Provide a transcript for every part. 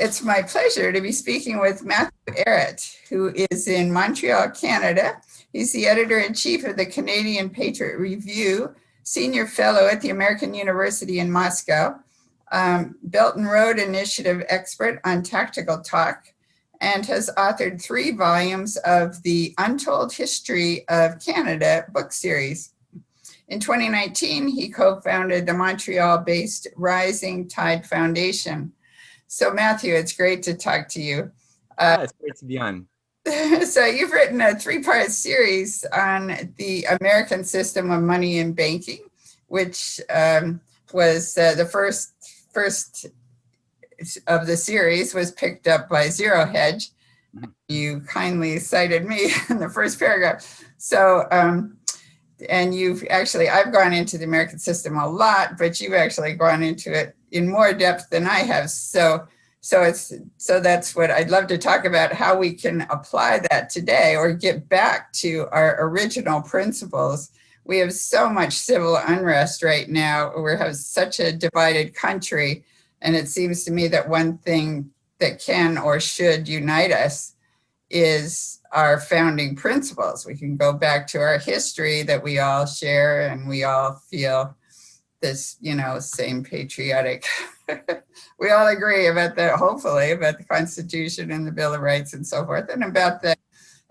it's my pleasure to be speaking with Matthew Ehret, who is in Montreal, Canada. He's the editor-in-chief of the Canadian Patriot Review, senior fellow at the American University in Moscow, Belt and Road Initiative expert on tactical talk, and has authored 3 volumes of the Untold History of Canada book series. In 2019, he co-founded the Montreal-based Rising Tide Foundation. So Matthew, it's great to talk to you. It's great to be on. So you've written a 3-part series on the American system of money and banking, which was the first of the series was picked up by Zero Hedge. You kindly cited me in the first paragraph. So, and I've gone into the American system a lot, but you've actually gone into it in more depth than I have. So that's what I'd love to talk about, how we can apply that today or get back to our original principles. We have so much civil unrest right now. We have such a divided country. And it seems to me that one thing that can or should unite us is our founding principles. We can go back to our history that we all share and we all feel this, same patriotic. We all agree about that, hopefully, about the Constitution and the Bill of Rights and so forth, and about the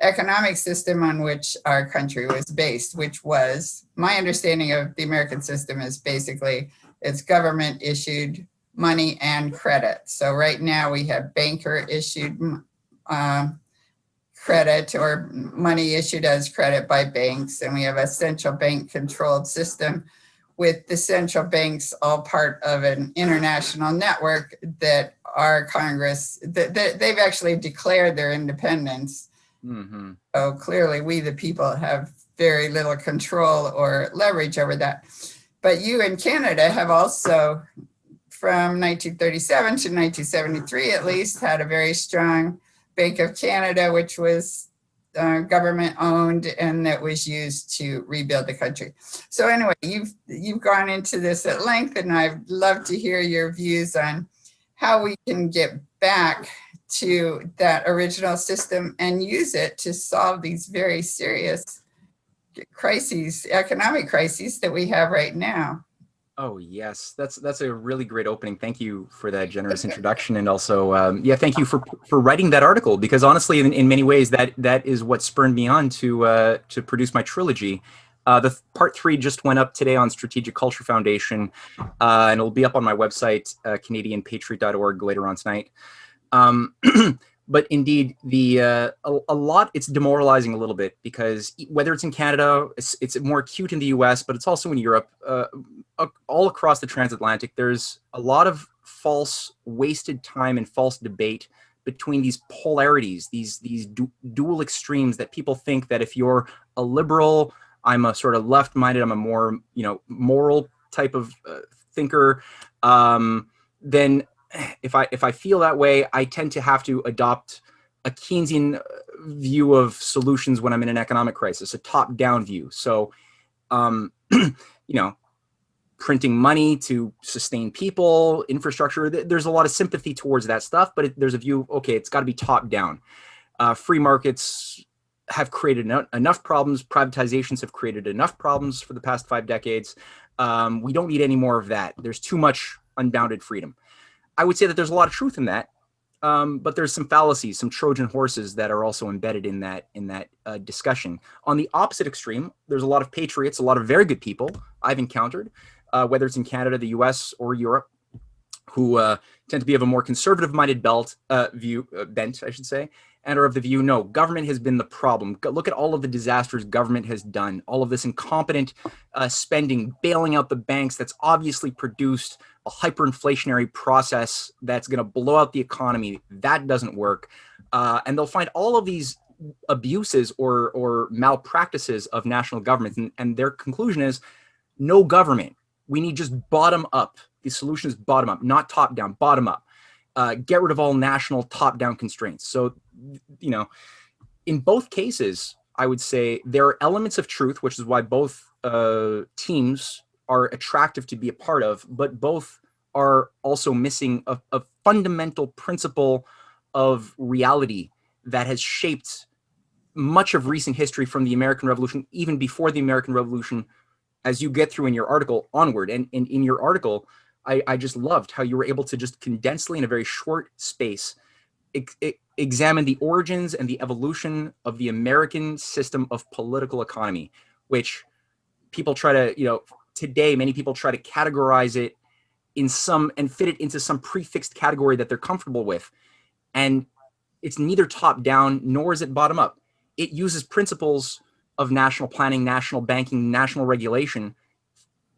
economic system on which our country was based, which was, my understanding of the American system is basically it's government issued money and credit. So right now we have banker issued credit or money issued as credit by banks, and we have a central bank controlled system with the central banks all part of an international network that our Congress, they've actually declared their independence. Mm-hmm. So clearly we, the people, have very little control or leverage over that. But you in Canada have also, from 1937 to 1973 at least, had a very strong Bank of Canada, which was government owned and that was used to rebuild the country. So anyway, you've gone into this at length, and I'd love to hear your views on how we can get back to that original system and use it to solve these very serious crises, economic crises that we have right now. Oh, yes, that's a really great opening. Thank you for that generous introduction. And also, thank you for writing that article, because honestly, in many ways, that is what spurred me on to produce my trilogy. The part 3 just went up today on Strategic Culture Foundation, and it'll be up on my website, CanadianPatriot.org, later on tonight. But indeed, a lot, it's demoralizing a little bit, because whether it's in Canada, it's more acute in the US, but it's also in Europe, all across the transatlantic, there's a lot of false, wasted time and false debate between these polarities, these dual extremes, that people think that if you're a liberal, I'm a sort of left-minded, I'm a more, moral type of thinker, then if I feel that way, I tend to have to adopt a Keynesian view of solutions when I'm in an economic crisis, a top-down view. So, printing money to sustain people, infrastructure, there's a lot of sympathy towards that stuff, but there's a view, okay, it's got to be top-down. Free markets have created enough problems. Privatizations have created enough problems for the past 5 decades. We don't need any more of that. There's too much unbounded freedom. I would say that there's a lot of truth in that, but there's some fallacies, some Trojan horses that are also embedded in that discussion. On the opposite extreme, there's a lot of patriots, a lot of very good people I've encountered, whether it's in Canada, the US, or Europe, who tend to be of a more conservative-minded bent, I should say, and are of the view, no, government has been the problem. Look at all of the disasters government has done, all of this incompetent spending, bailing out the banks that's obviously produced a hyperinflationary process that's going to blow out the economy. That doesn't work. And they'll find all of these abuses or malpractices of national governments. And their conclusion is no government. We need just bottom up. The solution is bottom up, not top down, bottom up. Get rid of all national top down constraints. So, in both cases, I would say there are elements of truth, which is why both teams are attractive to be a part of, but both are also missing a fundamental principle of reality that has shaped much of recent history from the American Revolution, even before the American Revolution, as you get through in your article onward. And in your article, I just loved how you were able to just condensely in a very short space examine the origins and the evolution of the American system of political economy, which people try to, today, many people try to categorize it in some and fit it into some prefixed category that they're comfortable with. And it's neither top down nor is it bottom up. It uses principles of national planning, national banking, national regulation.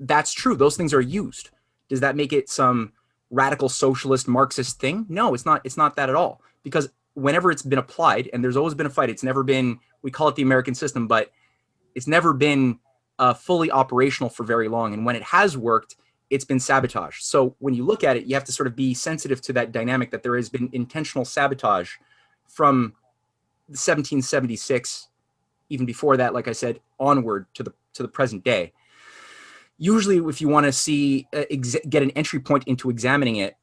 That's true. Those things are used. Does that make it some radical socialist Marxist thing? No, it's not. It's not that at all. Because whenever it's been applied, and there's always been a fight, it's never been, we call it the American system, but it's never been fully operational for very long. And when it has worked, it's been sabotaged. So when you look at it, you have to sort of be sensitive to that dynamic that there has been intentional sabotage from 1776, even before that, like I said, onward to the present day. Usually, if you want to see get an entry point into examining it,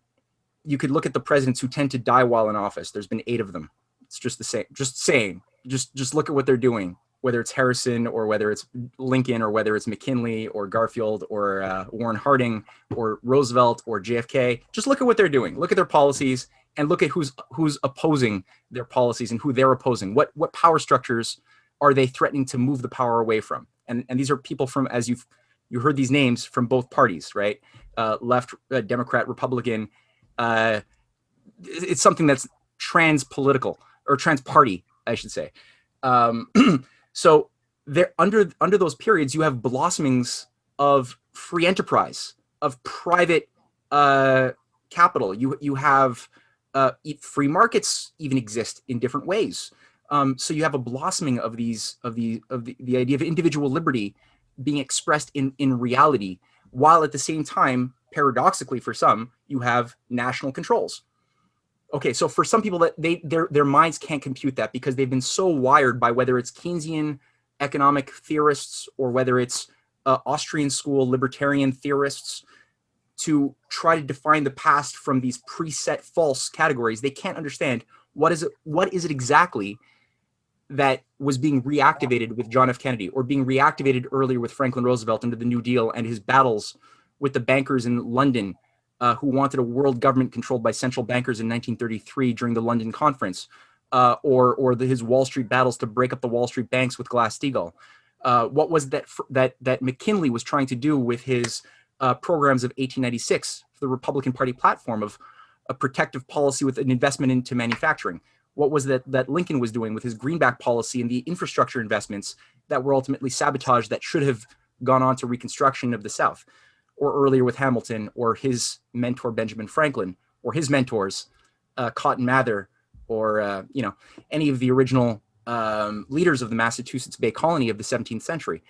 you could look at the presidents who tend to die while in office. There's been 8 of them. It's just the same. Just saying. Just look at what they're doing. Whether it's Harrison or whether it's Lincoln or whether it's McKinley or Garfield or Warren Harding or Roosevelt or JFK, just look at what they're doing. Look at their policies and look at who's opposing their policies and who they're opposing. What power structures are they threatening to move the power away from? And these are people from, as you heard these names, from both parties, right? Left, Democrat, Republican. It's something that's trans-political or trans-party, I should say. So there, under those periods, you have blossomings of free enterprise, of private capital. You have free markets even exist in different ways. So you have a blossoming of the idea of individual liberty being expressed in reality, while at the same time, paradoxically for some, you have national controls. Okay, so for some people, that their minds can't compute that because they've been so wired by whether it's Keynesian economic theorists or whether it's Austrian School libertarian theorists to try to define the past from these preset false categories. They can't understand what is it exactly that was being reactivated with John F. Kennedy or being reactivated earlier with Franklin Roosevelt under the New Deal and his battles with the bankers in London who wanted a world government controlled by central bankers in 1933 during the London Conference, or his Wall Street battles to break up the Wall Street banks with Glass-Steagall. What was that McKinley was trying to do with his programs of 1896, the Republican Party platform of a protective policy with an investment into manufacturing? What was that Lincoln was doing with his greenback policy and the infrastructure investments that were ultimately sabotaged that should have gone on to Reconstruction of the South? Or earlier with Hamilton, or his mentor Benjamin Franklin, or his mentors Cotton Mather, or any of the original leaders of the Massachusetts Bay Colony of the 17th century.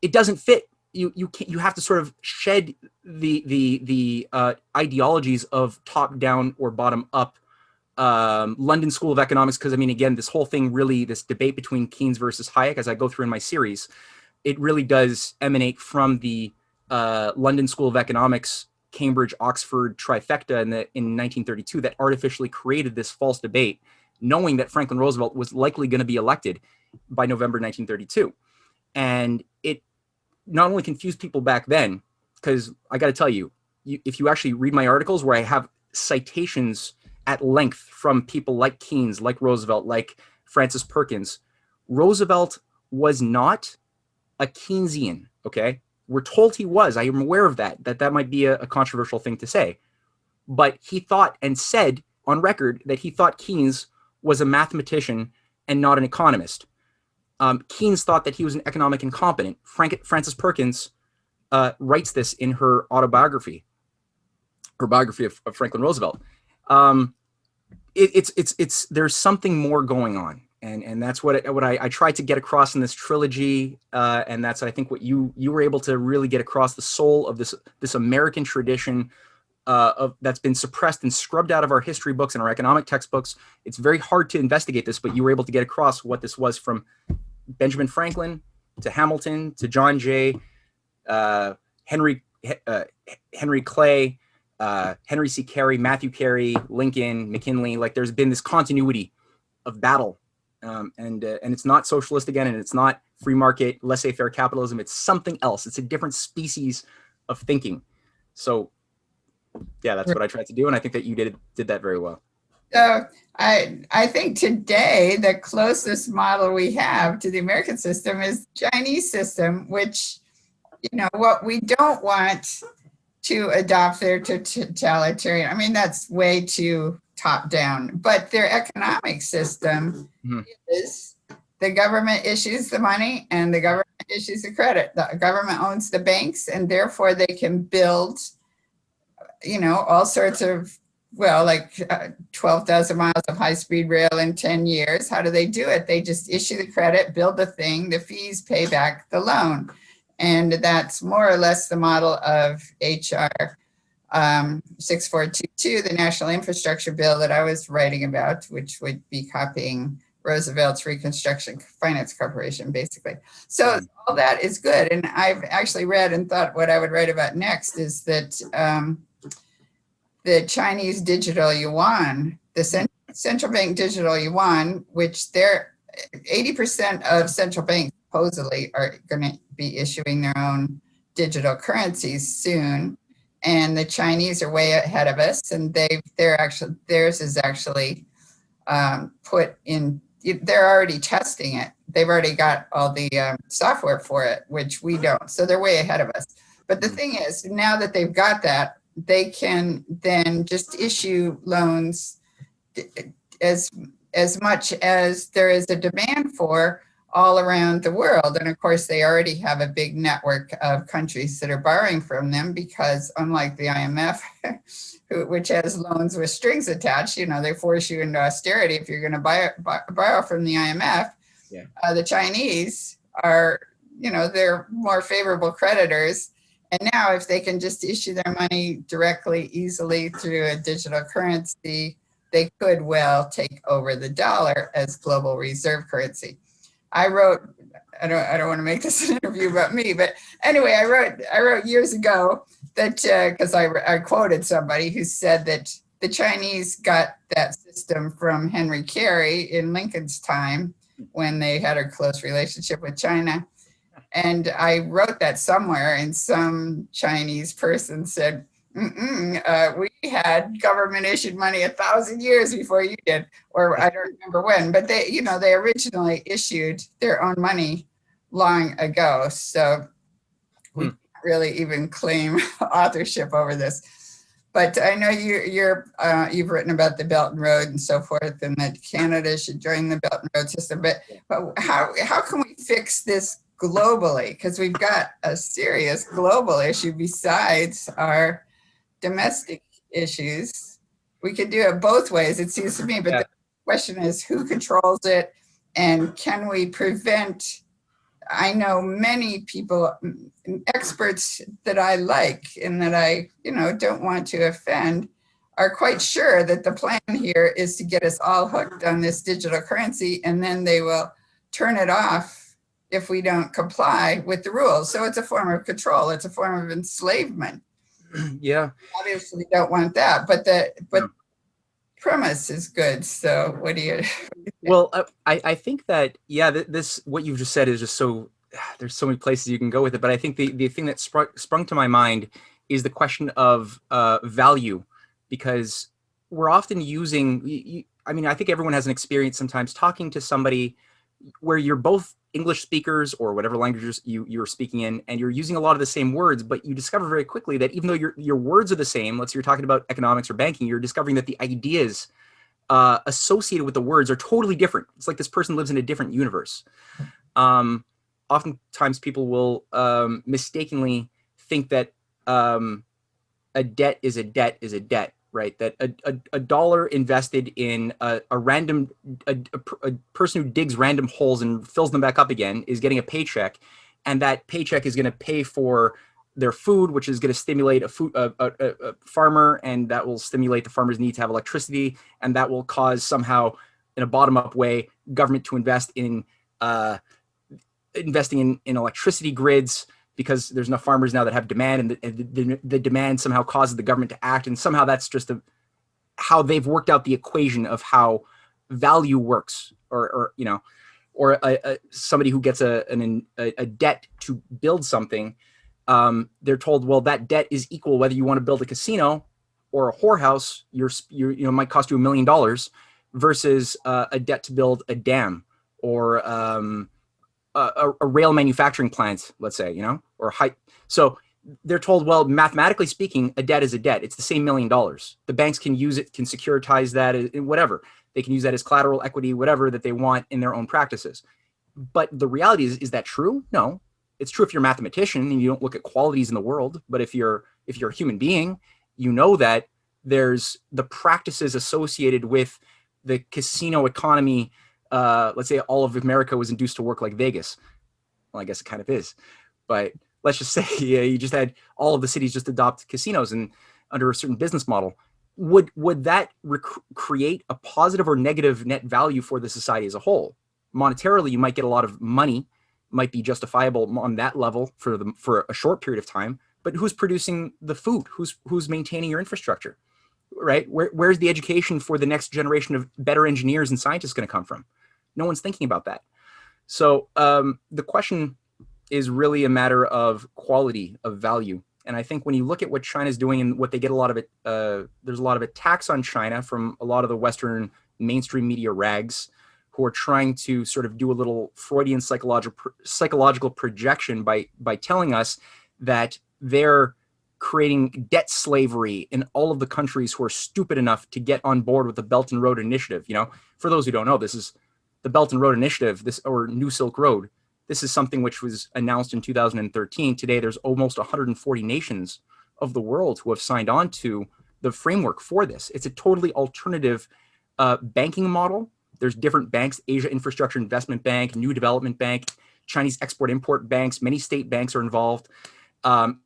It doesn't fit. You have to sort of shed the ideologies of top down or bottom up London School of Economics, because again, this whole thing really, this debate between Keynes versus Hayek, as I go through in my series, it really does emanate from the London School of Economics, Cambridge, Oxford trifecta in 1932 that artificially created this false debate, knowing that Franklin Roosevelt was likely going to be elected by November 1932. And it not only confused people back then, because I got to tell you, if you actually read my articles where I have citations at length from people like Keynes, like Roosevelt, like Francis Perkins, Roosevelt was not a Keynesian, okay? We're told he was. I am aware of that might be a controversial thing to say. But he thought and said on record that he thought Keynes was a mathematician and not an economist. Keynes thought that he was an economic incompetent. Francis Perkins writes this in her autobiography, her biography of Franklin Roosevelt. There's something more going on. And that's what I tried to get across in this trilogy, and that's, I think, what you were able to really get across, the soul of this American tradition that's been suppressed and scrubbed out of our history books and our economic textbooks. It's very hard to investigate this, but you were able to get across what this was, from Benjamin Franklin to Hamilton to John Jay, Henry Clay, Henry C. Carey, Matthew Carey, Lincoln, McKinley. Like there's been this continuity of battle, and it's not socialist again, and it's not free market, laissez-faire capitalism. It's something else. It's a different species of thinking. So, yeah, that's what I tried to do, and I think that you did that very well. So I think today the closest model we have to the American system is the Chinese system, which, what we don't want to adopt their totalitarian. I mean, that's way too top down, but their economic system is the government issues the money and the government issues the credit. The government owns the banks, and therefore they can build, all sorts of, like 12,000 miles of high-speed rail in 10 years. How do they do it? They just issue the credit, build the thing, the fees pay back the loan. And that's more or less the model of HR 6422, the National Infrastructure Bill that I was writing about, which would be copying Roosevelt's Reconstruction Finance Corporation, basically. So all that is good. And I've actually read and thought what I would write about next is that the Chinese digital yuan, the central bank digital yuan, which they're 80% of central banks supposedly are going to be issuing their own digital currencies soon. And the Chinese are way ahead of us, and theirs is actually put in. They're already testing it. They've already got all the software for it, which we don't. So they're way ahead of us. But the thing is, now that they've got that, they can then just issue loans as much as there is a demand for all around the world. And of course, they already have a big network of countries that are borrowing from them because, unlike the IMF, which has loans with strings attached, they force you into austerity if you're going to borrow from the IMF. Yeah. The Chinese are, they're more favorable creditors. And now if they can just issue their money directly, easily through a digital currency, they could well take over the dollar as global reserve currency. I wrote, I don't want to make this an interview about me, but anyway, I wrote years ago that, because I quoted somebody who said that the Chinese got that system from Henry Carey in Lincoln's time when they had a close relationship with China. And I wrote that somewhere, and some Chinese person said, we had government issued money 1,000 years before you did, or I don't remember when, but they originally issued their own money long ago. So we can't really even claim authorship over this. But I know you've written about the Belt and Road and so forth, and that Canada should join the Belt and Road system. But how can we fix this globally? Because we've got a serious global issue besides our domestic issues. We could do it both ways, it seems to me. But the question is, who controls it, and can we prevent? I know many people, experts that I like and that I, don't want to offend, are quite sure that the plan here is to get us all hooked on this digital currency, and then they will turn it off if we don't comply with the rules. So it's a form of control. It's a form of enslavement. Yeah. Obviously don't want that, but the premise is good. So what do you think? Well, I think that, this, what you've just said is just so, there's so many places you can go with it. But I think the thing that sprung to my mind is the question of value, because we're often using, I think everyone has an experience sometimes talking to somebody where you're both English speakers or whatever languages you're speaking in, and you're using a lot of the same words, but you discover very quickly that even though your words are the same, let's say you're talking about economics or banking, you're discovering that the ideas associated with the words are totally different. It's like this person lives in a different universe. Oftentimes people will mistakenly think that a debt is a debt is a debt, right? That a dollar invested in a person who digs random holes and fills them back up again is getting a paycheck, and that paycheck is going to pay for their food, which is going to stimulate a farmer, and that will stimulate the farmer's need to have electricity, and that will cause somehow, in a bottom-up way, government to invest in investing in electricity grids because there's enough farmers now that have demand, and the demand somehow causes the government to act, and somehow that's just how they've worked out the equation of how value works, or somebody who gets a debt to build something, they're told, well, that debt is equal whether you want to build a casino or a whorehouse. Might cost you $1 million versus a debt to build a dam or a rail manufacturing plant, let's say, or so they're told, well, mathematically speaking, a debt is a debt. It's the same $1 million. The banks can use it, can securitize that, whatever. They can use that as collateral equity, whatever that they want in their own practices. But the reality is that true? No. It's true if you're a mathematician and you don't look at qualities in the world. But if you're a human being, you know that there's the practices associated with the casino economy. Let's say all of America was induced to work like Vegas. Well, I guess it kind of is, but let's just say you just had all of the cities just adopt casinos and under a certain business model. Would that create a positive or negative net value for the society as a whole? Monetarily, you might get a lot of money, might be justifiable on that level for a short period of time. But who's producing the food? Who's maintaining your infrastructure, right? Where's the education for the next generation of better engineers and scientists going to come from? No one's thinking about that. So the question is really a matter of quality, of value. And I think when you look at what China's doing and what they get a lot of it, there's a lot of attacks on China from a lot of the Western mainstream media rags who are trying to sort of do a little Freudian psychological projection by telling us that they're creating debt slavery in all of the countries who are stupid enough to get on board with the Belt and Road Initiative. For those who don't know, this is the Belt and Road Initiative, or New Silk Road. This is something which was announced in 2013. Today, there's almost 140 nations of the world who have signed on to the framework for this. It's a totally alternative banking model. There's different banks: Asia Infrastructure Investment Bank, New Development Bank, Chinese Export-Import banks. Many state banks are involved.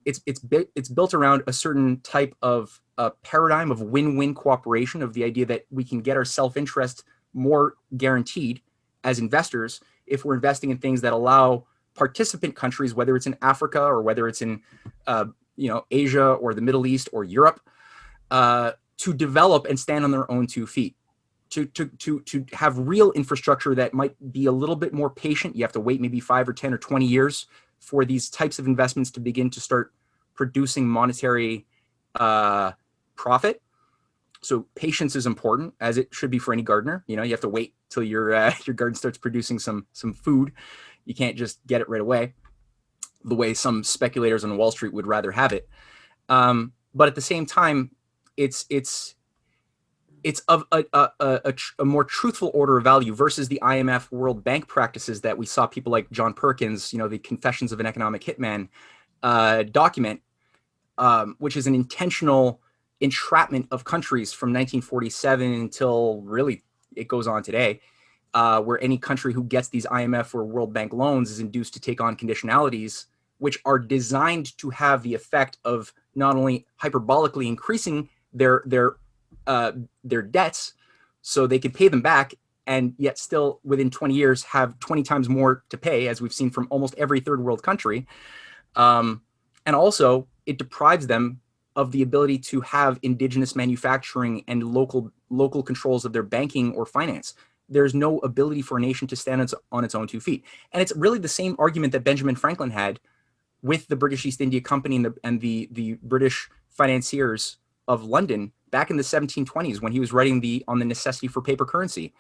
It's built around a certain type of paradigm of win-win cooperation, of the idea that we can get our self-interest more guaranteed as investors if we're investing in things that allow participant countries, whether it's in Africa or whether it's in Asia or the Middle East or Europe, to develop and stand on their own 2 feet, to have real infrastructure that might be a little bit more patient. You have to wait maybe 5 or 10 or 20 years for these types of investments to begin to start producing monetary profit. So patience is important, as it should be for any gardener. You have to wait till your garden starts producing some food. You can't just get it right away, the way some speculators on Wall Street would rather have it. But at the same time, it's of a more truthful order of value versus the IMF World Bank practices that we saw people like John Perkins, the Confessions of an Economic Hitman document, which is an intentional entrapment of countries from 1947 until really it goes on today, where any country who gets these IMF or World Bank loans is induced to take on conditionalities, which are designed to have the effect of not only hyperbolically increasing their debts so they could pay them back, and yet still within 20 years have 20 times more to pay, as we've seen from almost every third world country. And also it deprives them of the ability to have indigenous manufacturing and local controls of their banking or finance. There's no ability for a nation to stand on its own 2 feet. And it's really the same argument that Benjamin Franklin had with the British East India Company and the British financiers of London back in the 1720s, when he was writing on the necessity for paper currency,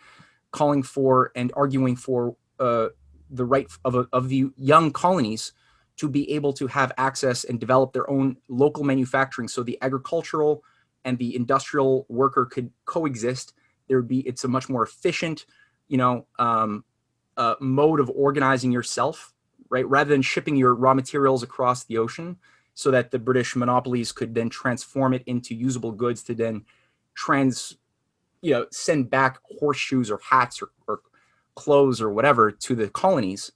calling for and arguing for the right of the young colonies to be able to have access and develop their own local manufacturing, so the agricultural and the industrial worker could coexist. It's a much more efficient, mode of organizing yourself, right? Rather than shipping your raw materials across the ocean, so that the British monopolies could then transform it into usable goods to then send back horseshoes or hats or clothes or whatever to the colonies.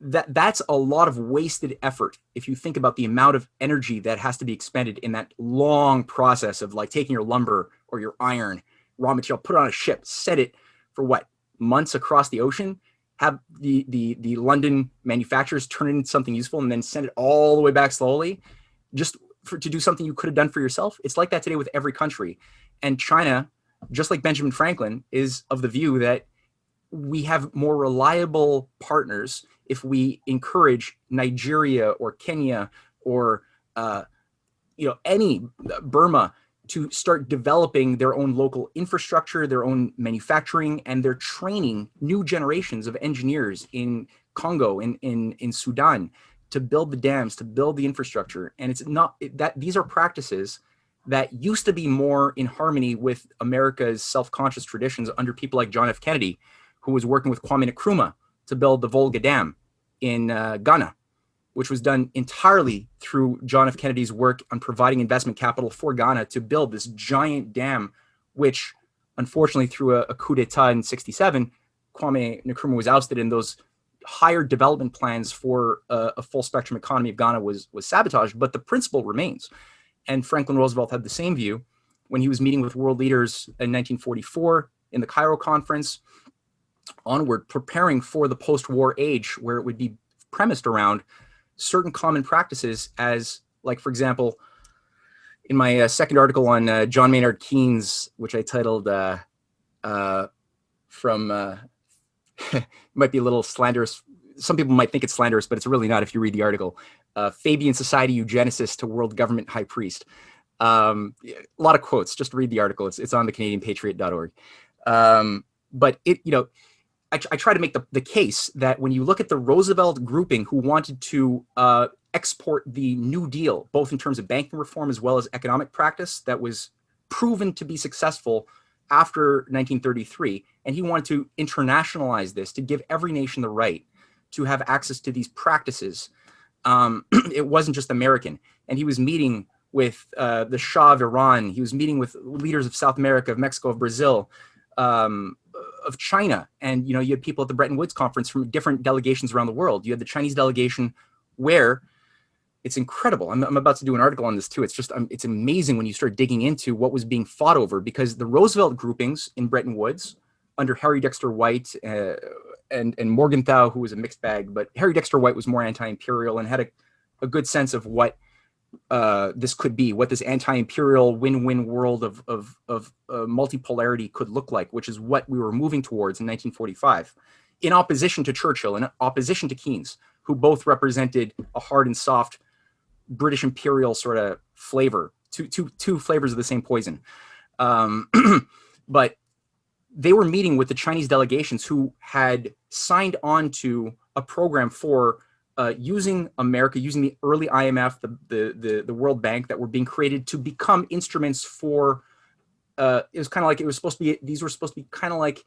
That's a lot of wasted effort if you think about the amount of energy that has to be expended in that long process of like taking your lumber or your iron raw material, put it on a ship, set it for months across the ocean, have the London manufacturers turn it into something useful and then send it all the way back slowly just to do something you could have done for yourself. It's like that today with every country. And China, just like Benjamin Franklin, is of the view that we have more reliable partners if we encourage Nigeria or Kenya or any Burma to start developing their own local infrastructure, their own manufacturing, and they're training new generations of engineers in Congo, in Sudan, to build the dams, to build the infrastructure. And it's not that these are practices that used to be more in harmony with America's self-conscious traditions under people like John F. Kennedy, who was working with Kwame Nkrumah to build the Volga Dam in Ghana, which was done entirely through John F. Kennedy's work on providing investment capital for Ghana to build this giant dam, which unfortunately through a coup d'etat in 1967, Kwame Nkrumah was ousted, and those higher development plans for a full spectrum economy of Ghana was sabotaged, but the principle remains. And Franklin Roosevelt had the same view when he was meeting with world leaders in 1944 in the Cairo Conference onward, preparing for the post-war age where it would be premised around certain common practices, as like, for example, in my second article on John Maynard Keynes, which I titled might be a little slanderous. Some people might think it's slanderous, but it's really not if you read the article. Fabian Society Eugenicist to World Government High Priest. A lot of quotes. Just read the article. It's on the CanadianPatriot.org. But I try to make the case that when you look at the Roosevelt grouping who wanted to export the New Deal, both in terms of banking reform as well as economic practice that was proven to be successful after 1933, and he wanted to internationalize this to give every nation the right to have access to these practices. It wasn't just American. And he was meeting with the Shah of Iran. He was meeting with leaders of South America, of Mexico, of Brazil, of China. And, you had people at the Bretton Woods conference from different delegations around the world. You had the Chinese delegation where it's incredible. I'm about to do an article on this too. It's just, it's amazing when you start digging into what was being fought over, because the Roosevelt groupings in Bretton Woods under Harry Dexter White and Morgenthau, who was a mixed bag, but Harry Dexter White was more anti-imperial and had a good sense of what this could be, what this anti-imperial win-win world of multipolarity could look like, which is what we were moving towards in 1945, in opposition to Churchill, in opposition to Keynes, who both represented a hard and soft British imperial sort of flavor, two flavors of the same poison. But they were meeting with the Chinese delegations who had signed on to a program for using America, using the early IMF, the World Bank, that were being created to become instruments for, it was kind of like, these were supposed to be kind of like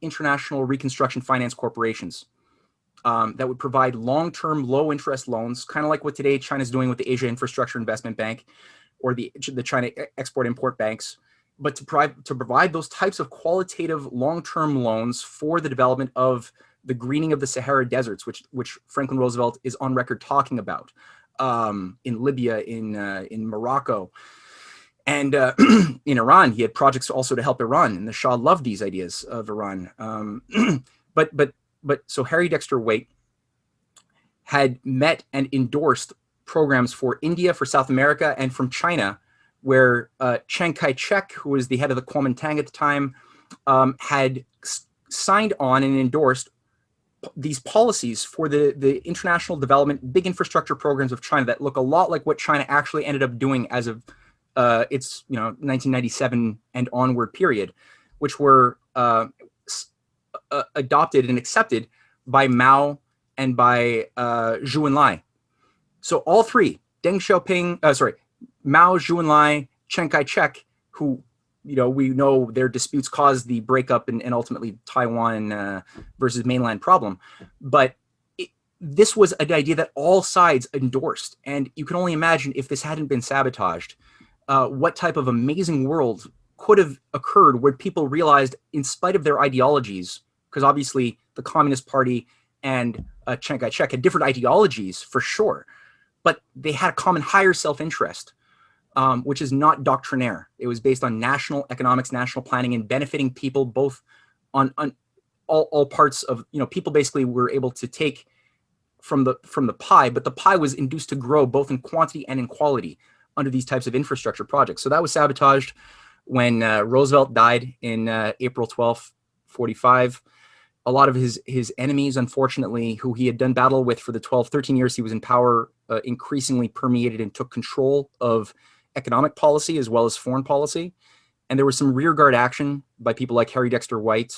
international reconstruction finance corporations that would provide long-term, low-interest loans, kind of like what today China's doing with the Asia Infrastructure Investment Bank or the China Export-Import Banks, but to provide those types of qualitative long-term loans for the development of the greening of the Sahara deserts, which Franklin Roosevelt is on record talking about, in Libya, in Morocco, and in Iran. He had projects also to help Iran, and the Shah loved these ideas of Iran. But so Harry Dexter White had met and endorsed programs for India, for South America, and from China, where Chiang Kai-shek, who was the head of the Kuomintang at the time, had signed on and endorsed these policies for the international development, big infrastructure programs of China that look a lot like what China actually ended up doing as of its 1997 and onward period, which were adopted and accepted by Mao and by Zhou Enlai. So all three, Deng Xiaoping, Mao, Zhou Enlai, Chiang Kai-shek, who we know their disputes caused the breakup and ultimately Taiwan versus mainland problem. But this was an idea that all sides endorsed. And you can only imagine, if this hadn't been sabotaged, what type of amazing world could have occurred where people realized, in spite of their ideologies, because obviously the Communist Party and Chiang Kai-shek had different ideologies for sure, but they had a common higher self-interest, which is not doctrinaire. It was based on national economics, national planning, and benefiting people both on all parts of, people basically were able to take from the pie, but the pie was induced to grow both in quantity and in quality under these types of infrastructure projects. So that was sabotaged when Roosevelt died in April 12th, 1945. A lot of his enemies, unfortunately, who he had done battle with for the 13 years he was in power, increasingly permeated and took control of economic policy as well as foreign policy. And there was some rearguard action by people like Harry Dexter White,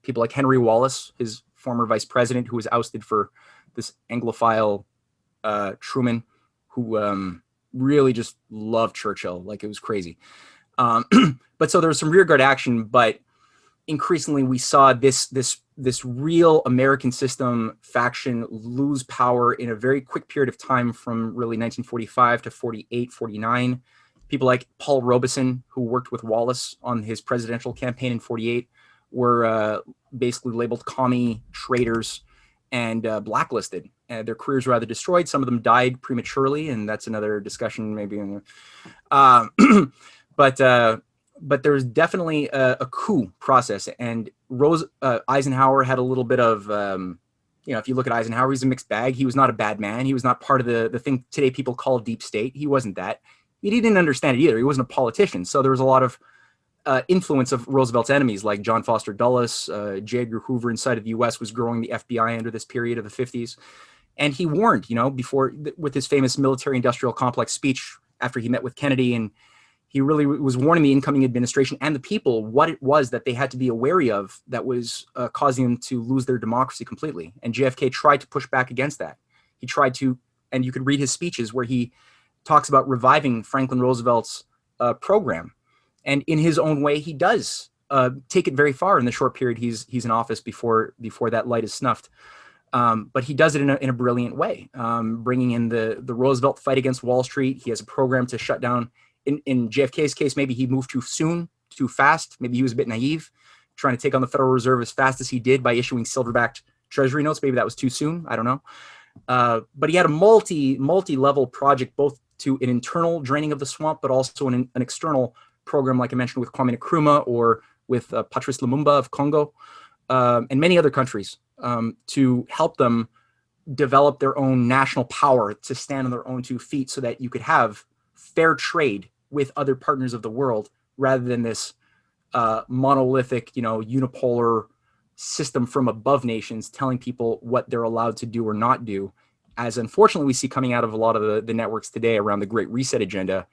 people like Henry Wallace, his former vice president, who was ousted for this Anglophile Truman, who really just loved Churchill. Like, it was crazy. But so there was some rearguard action, but increasingly we saw this real American system faction lose power in a very quick period of time, from really 1945 to 48, 49. People like Paul Robeson, who worked with Wallace on his presidential campaign in 48, were basically labeled commie traitors and blacklisted. Their careers were either destroyed. Some of them died prematurely, and that's another discussion maybe. But there's definitely a coup process, and Eisenhower had a little bit of, if you look at Eisenhower, he's a mixed bag. He was not a bad man. He was not part of the thing today people call deep state. He wasn't that. He didn't understand it either. He wasn't a politician. So there was a lot of influence of Roosevelt's enemies, like John Foster Dulles. J. Edgar Hoover inside of the U.S. was growing the FBI under this period of the 50s. And he warned, before, with his famous military-industrial complex speech after he met with Kennedy, and he really was warning the incoming administration and the people what it was that they had to be wary of that was causing them to lose their democracy completely. And JFK tried to push back against that. He tried to, and you could read his speeches where he talks about reviving Franklin Roosevelt's program. And in his own way, he does take it very far in the short period he's in office before that light is snuffed. But he does it in a brilliant way, bringing in the Roosevelt fight against Wall Street. He has a program to shut down. In JFK's case, maybe he moved too soon, too fast. Maybe he was a bit naive, trying to take on the Federal Reserve as fast as he did by issuing silver-backed treasury notes. Maybe that was too soon. I don't know. But he had a multi-level project, both to an internal draining of the swamp, but also an external program, like I mentioned, with Kwame Nkrumah or with Patrice Lumumba of Congo, and many other countries, to help them develop their own national power to stand on their own 2 feet, so that you could have fair trade with other partners of the world, rather than this monolithic, unipolar system from above nations telling people what they're allowed to do or not do, as unfortunately we see coming out of a lot of the networks today around the Great Reset agenda,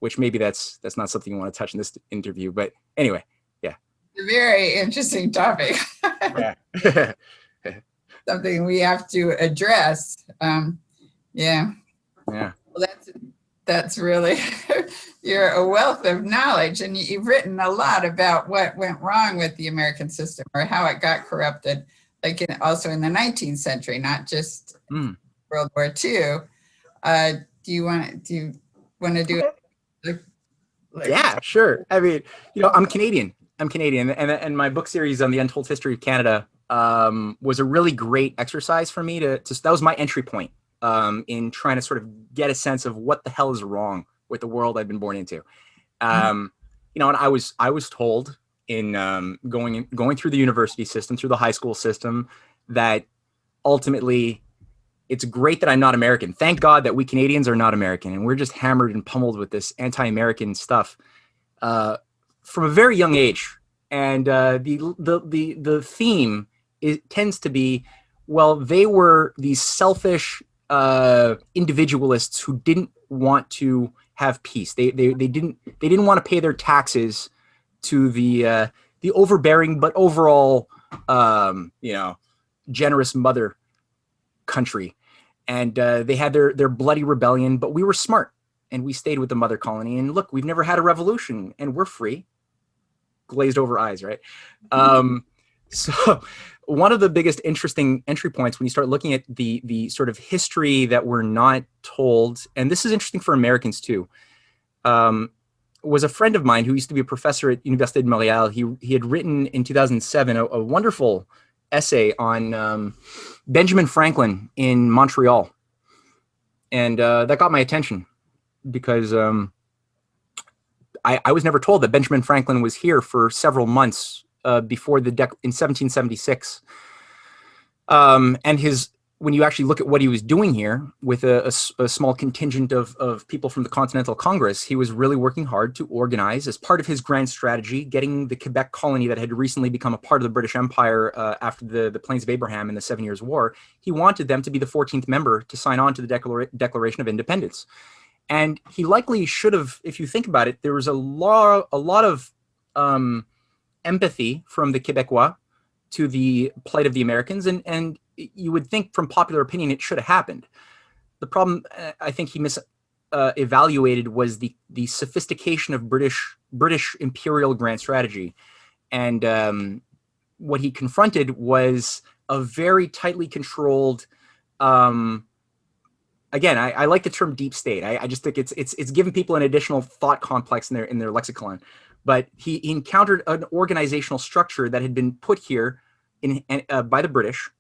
which maybe that's not something you want to touch in this interview. But anyway, yeah. It's a very interesting topic. Yeah. Something we have to address. Yeah. Well, that's really, you're a wealth of knowledge, and you've written a lot about what went wrong with the American system, or how it got corrupted, like also in the 19th century, not just World War II. Do you want to do it? Yeah, sure. I mean, I'm Canadian, and my book series on the Untold History of Canada was a really great exercise for me to that was my entry point in trying to sort of get a sense of what the hell is wrong with the world I've been born into. And I was told in going through the university system, through the high school system, that ultimately it's great that I'm not American. Thank God that we Canadians are not American, and we're just hammered and pummeled with this anti-American stuff from a very young age. And the theme tends to be, well, they were these selfish individualists who didn't want to have peace. They didn't want to pay their taxes to the overbearing but overall generous mother country, and they had their bloody rebellion, but we were smart and we stayed with the mother colony, and look, we've never had a revolution and we're free. Glazed over eyes, right? So one of the biggest interesting entry points when you start looking at the sort of history that we're not told, and this is interesting for Americans too, was a friend of mine who used to be a professor at Université de Montréal. He had written in 2007 a wonderful essay on Benjamin Franklin in Montreal. And that got my attention because I was never told that Benjamin Franklin was here for several months before in 1776. And when you actually look at what he was doing here with a small contingent of people from the Continental Congress, he was really working hard to organize, as part of his grand strategy, getting the Quebec colony that had recently become a part of the British Empire after the Plains of Abraham in the 7 Years' War. He wanted them to be the 14th member to sign on to the Declaration of Independence. And he likely should have, if you think about it, there was a lot of empathy from the Quebecois to the plight of the Americans, and you would think from popular opinion it should have happened. The problem I think he evaluated was the sophistication of British imperial grand strategy, and what he confronted was a very tightly controlled. Again, I like the term deep state. I just think it's given people an additional thought complex in their lexicon. But he encountered an organizational structure that had been put here by the British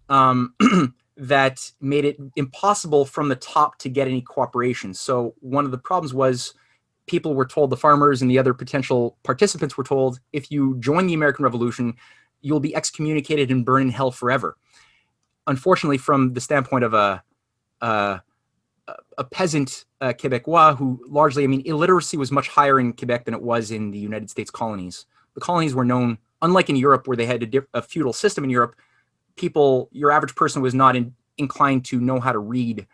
that made it impossible from the top to get any cooperation. So one of the problems was people were told, the farmers and the other potential participants were told, if you join the American Revolution, you'll be excommunicated and burn in hell forever. Unfortunately, from the standpoint of a peasant Quebecois who largely, illiteracy was much higher in Quebec than it was in the United States colonies. The colonies were known, unlike in Europe where they had a feudal system in Europe, your average person was not inclined to know how to read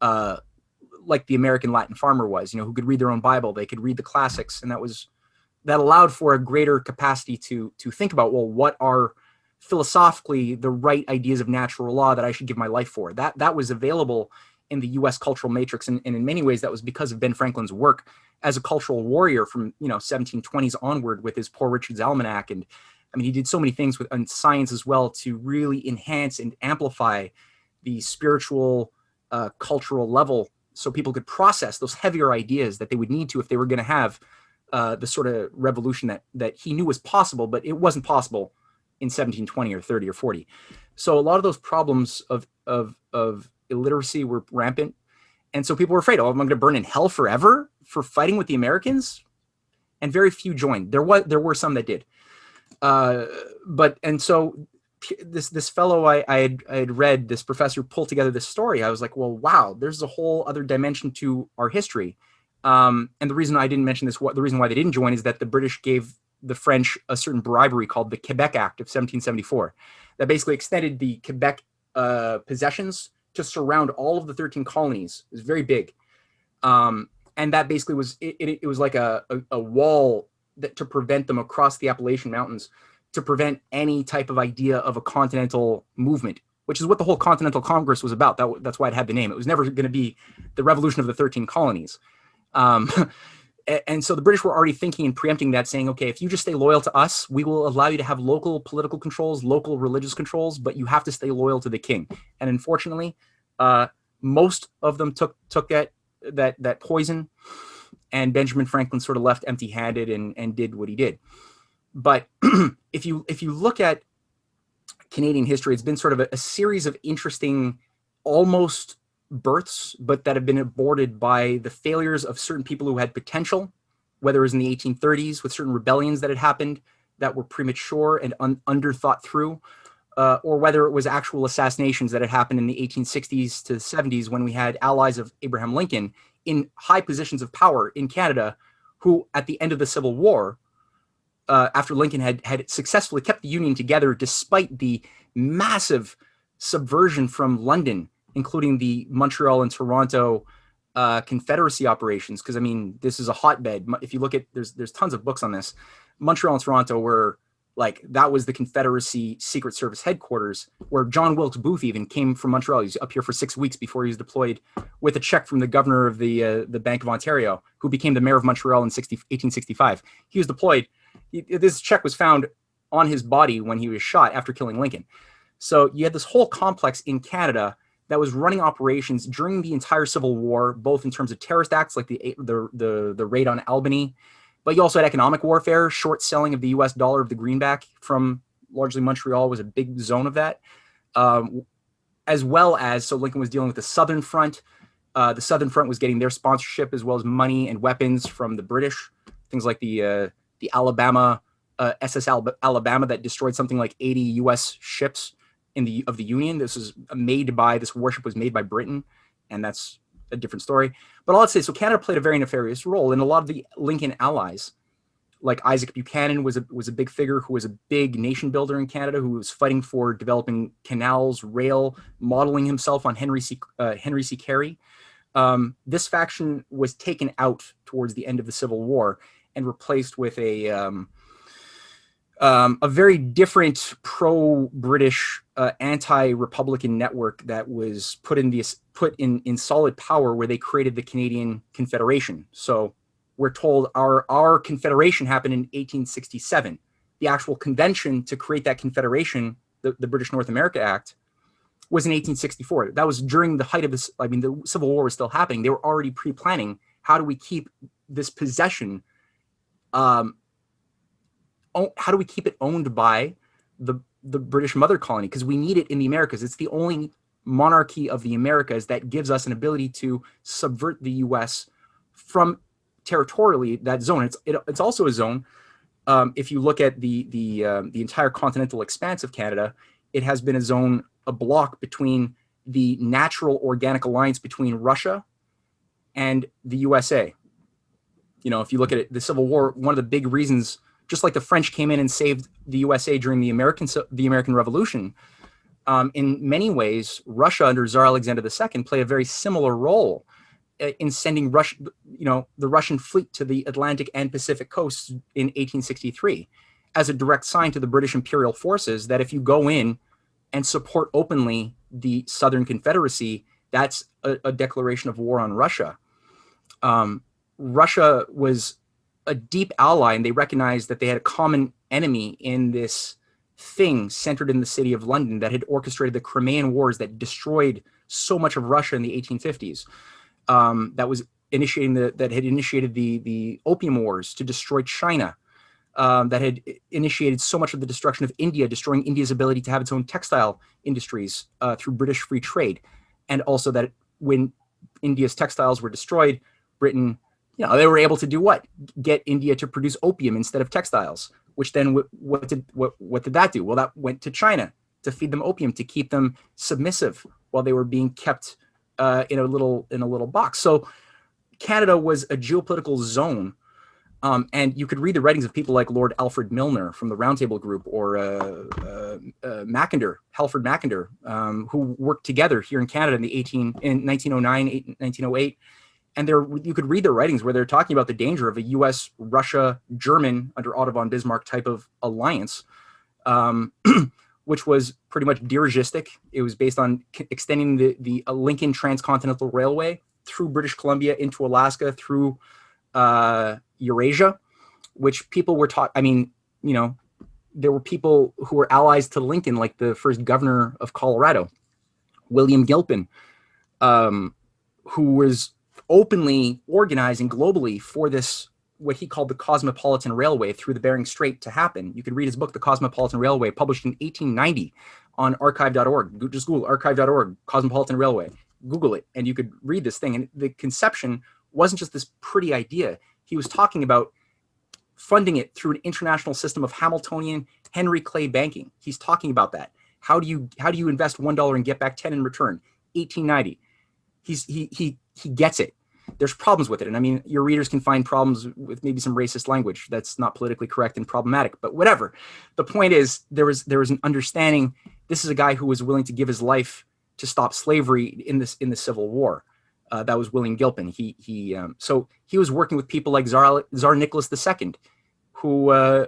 like the American Latin farmer was, who could read their own Bible. They could read the classics, and that allowed for a greater capacity to think about, well, what are philosophically the right ideas of natural law that I should give my life for. That was available in the U.S. cultural matrix, and in many ways that was because of Ben Franklin's work as a cultural warrior from 1720s onward with his Poor Richard's Almanac. And he did so many things on science as well to really enhance and amplify the spiritual, cultural level, so people could process those heavier ideas that they would need to if they were going to have the sort of revolution that he knew was possible, but it wasn't possible in 1720 or 30 or 40. So a lot of those problems of illiteracy were rampant. And so people were afraid, am I going to burn in hell forever for fighting with the Americans? And very few joined. There were some that did. And so this fellow I had read, this professor pulled together this story. I was like, well, wow, there's a whole other dimension to our history. And the reason I didn't mention this, the reason why they didn't join is that the British gave the French a certain bribery called the Quebec Act of 1774 that basically extended the Quebec possessions to surround all of the 13 colonies. It was very big. And that basically was, it was like a wall to prevent them across the Appalachian Mountains, to prevent any type of idea of a continental movement, which is what the whole Continental Congress was about. That's why it had the name. It was never going to be the revolution of the 13 colonies. And so the British were already thinking and preempting that, saying, okay, if you just stay loyal to us, we will allow you to have local political controls, local religious controls, but you have to stay loyal to the king. And unfortunately, most of them took that poison, and Benjamin Franklin sort of left empty-handed and did what he did. But if you look at Canadian history, it's been sort of a series of interesting, almost births, but that have been aborted by the failures of certain people who had potential, whether it was in the 1830s with certain rebellions that had happened that were premature and underthought through, or whether it was actual assassinations that had happened in the 1860s to the 70s when we had allies of Abraham Lincoln in high positions of power in Canada, who at the end of the Civil War, after Lincoln had successfully kept the Union together despite the massive subversion from London, including the Montreal and Toronto Confederacy operations. Because this is a hotbed. If you look at, there's tons of books on this. Montreal and Toronto were that was the Confederacy Secret Service headquarters, where John Wilkes Booth even came from Montreal. He was up here for 6 weeks before he was deployed with a check from the governor of the Bank of Ontario, who became the mayor of Montreal in 1865. He was deployed. This check was found on his body when he was shot after killing Lincoln. So you had this whole complex in Canada that was running operations during the entire Civil War, both in terms of terrorist acts like the raid on Albany, but you also had economic warfare, short selling of the U.S. dollar, of the greenback from largely Montreal was a big zone of that, as well as, so Lincoln was dealing with the Southern Front. The Southern Front was getting their sponsorship as well as money and weapons from the British, things like the Alabama SS Alabama that destroyed something like 80 U.S. ships of the Union. This warship was made by Britain, and that's a different story. But all I'd say, so Canada played a very nefarious role, and a lot of the Lincoln allies, like Isaac Buchanan, was a big figure who was a big nation builder in Canada, who was fighting for developing canals, rail, modeling himself on Henry C. Carey. This faction was taken out towards the end of the Civil War and replaced with a very different pro-British, anti-Republican network that was put in solid power, where they created the Canadian Confederation. So we're told our confederation happened in 1867. The actual convention to create that confederation, the British North America Act, was in 1864. That was during the height of this. I mean, the Civil War was still happening. They were already pre-planning, how do we keep this possession, how do we keep it owned by the British mother colony? Because we need it in the Americas. It's the only monarchy of the Americas that gives us an ability to subvert the U.S. from territorially that zone. It's also a zone. If you look at the entire continental expanse of Canada, it has been a block between the natural organic alliance between Russia and the USA. You know, if you look at it, the Civil War, one of the big reasons, just like the French came in and saved the USA during the American Revolution, in many ways, Russia under Tsar Alexander II played a very similar role in sending the Russian fleet to the Atlantic and Pacific coasts in 1863 as a direct sign to the British imperial forces that if you go in and support openly the Southern Confederacy, that's a declaration of war on Russia. Russia was a deep ally, and they recognized that they had a common enemy in this thing centered in the city of London that had orchestrated the Crimean Wars that destroyed so much of Russia in the 1850s. That had initiated the Opium Wars to destroy China, that had initiated so much of the destruction of India, destroying India's ability to have its own textile industries through British free trade. And also that when India's textiles were destroyed, Britain, they were able to do what? Get India to produce opium instead of textiles, which then what did that do? Well, that went to China to feed them opium, to keep them submissive while they were being kept in a little box. So Canada was a geopolitical zone. And you could read the writings of people like Lord Alfred Milner from the Round Table Group, or Halford Mackinder, who worked together here in Canada in 1909, 1908. And you could read their writings where they're talking about the danger of a U.S., Russia, German under Otto von Bismarck type of alliance, which was pretty much dirigistic. It was based on extending the Lincoln Transcontinental Railway through British Columbia into Alaska, through Eurasia, which people were taught. I mean, there were people who were allies to Lincoln, like the first governor of Colorado, William Gilpin, who was openly organizing globally for this, what he called the Cosmopolitan Railway through the Bering Strait to happen. You could read his book, The Cosmopolitan Railway, published in 1890 on archive.org. Just Google archive.org, Cosmopolitan Railway. Google it, and you could read this thing. And the conception wasn't just this pretty idea. He was talking about funding it through an international system of Hamiltonian Henry Clay banking. He's talking about that. How do you invest $1 and get back 10 in return? 1890. He gets it. There's problems with it. And I mean, your readers can find problems with maybe some racist language that's not politically correct and problematic, but whatever. The point is, there was an understanding. This is a guy who was willing to give his life to stop slavery in the Civil War. That was William Gilpin. So he was working with people like Tsar Nicholas II, who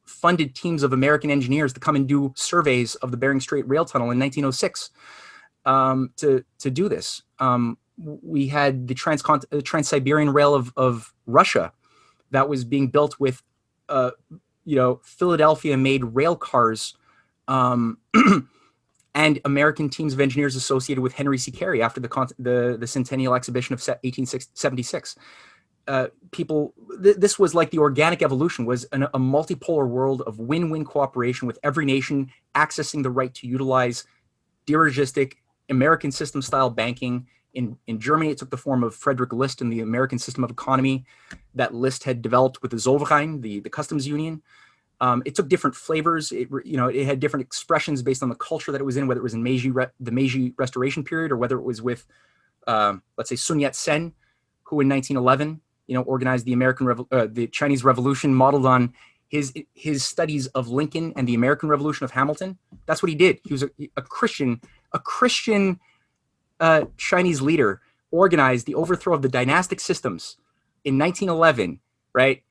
funded teams of American engineers to come and do surveys of the Bering Strait Rail Tunnel in 1906 to do this. We had the Trans-Siberian Rail of Russia that was being built with, Philadelphia-made rail cars, and American teams of engineers associated with Henry C. Carey after the Centennial Exhibition of 1876. This was like the organic evolution, was a multipolar world of win-win cooperation with every nation accessing the right to utilize dirigistic American system-style banking. In Germany, it took the form of Frederick List and the American system of economy that List had developed with the Zollverein, the customs union. It took different flavors. It had different expressions based on the culture that it was in, whether it was in the Meiji Restoration period, or whether it was with, let's say, Sun Yat-sen, who in 1911, organized the Chinese Revolution, modeled on his studies of Lincoln and the American Revolution of Hamilton. That's what he did. He was a Christian Chinese leader, organized the overthrow of the dynastic systems in 1911, right?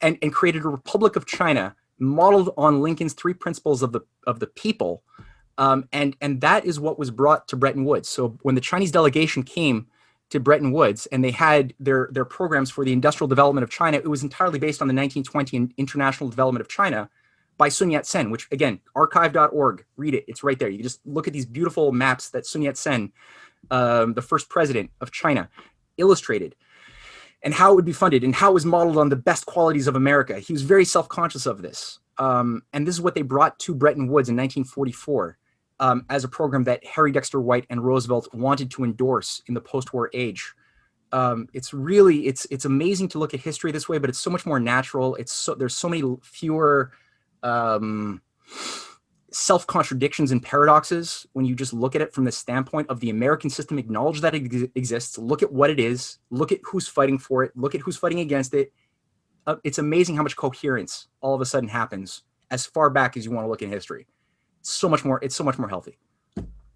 and created a Republic of China modeled on Lincoln's three principles of the people. And that is what was brought to Bretton Woods. So when the Chinese delegation came to Bretton Woods and they had their programs for the industrial development of China, it was entirely based on the 1920 International Development of China by Sun Yat-sen, which, again, archive.org, read it. It's right there. You can just look at these beautiful maps that Sun Yat-sen, the first president of China, illustrated, and how it would be funded and how it was modeled on the best qualities of America. He was very self-conscious of this. And this is what they brought to Bretton Woods in 1944 as a program that Harry Dexter White and Roosevelt wanted to endorse in the post-war age. It's amazing to look at history this way, but it's so much more natural. There's so many fewer self-contradictions and paradoxes when you just look at it from the standpoint of the American system. Acknowledge that it exists, look at what it is, look at who's fighting for it, look at who's fighting against it. It's amazing how much coherence all of a sudden happens as far back as you want to look in history. It's so much more healthy.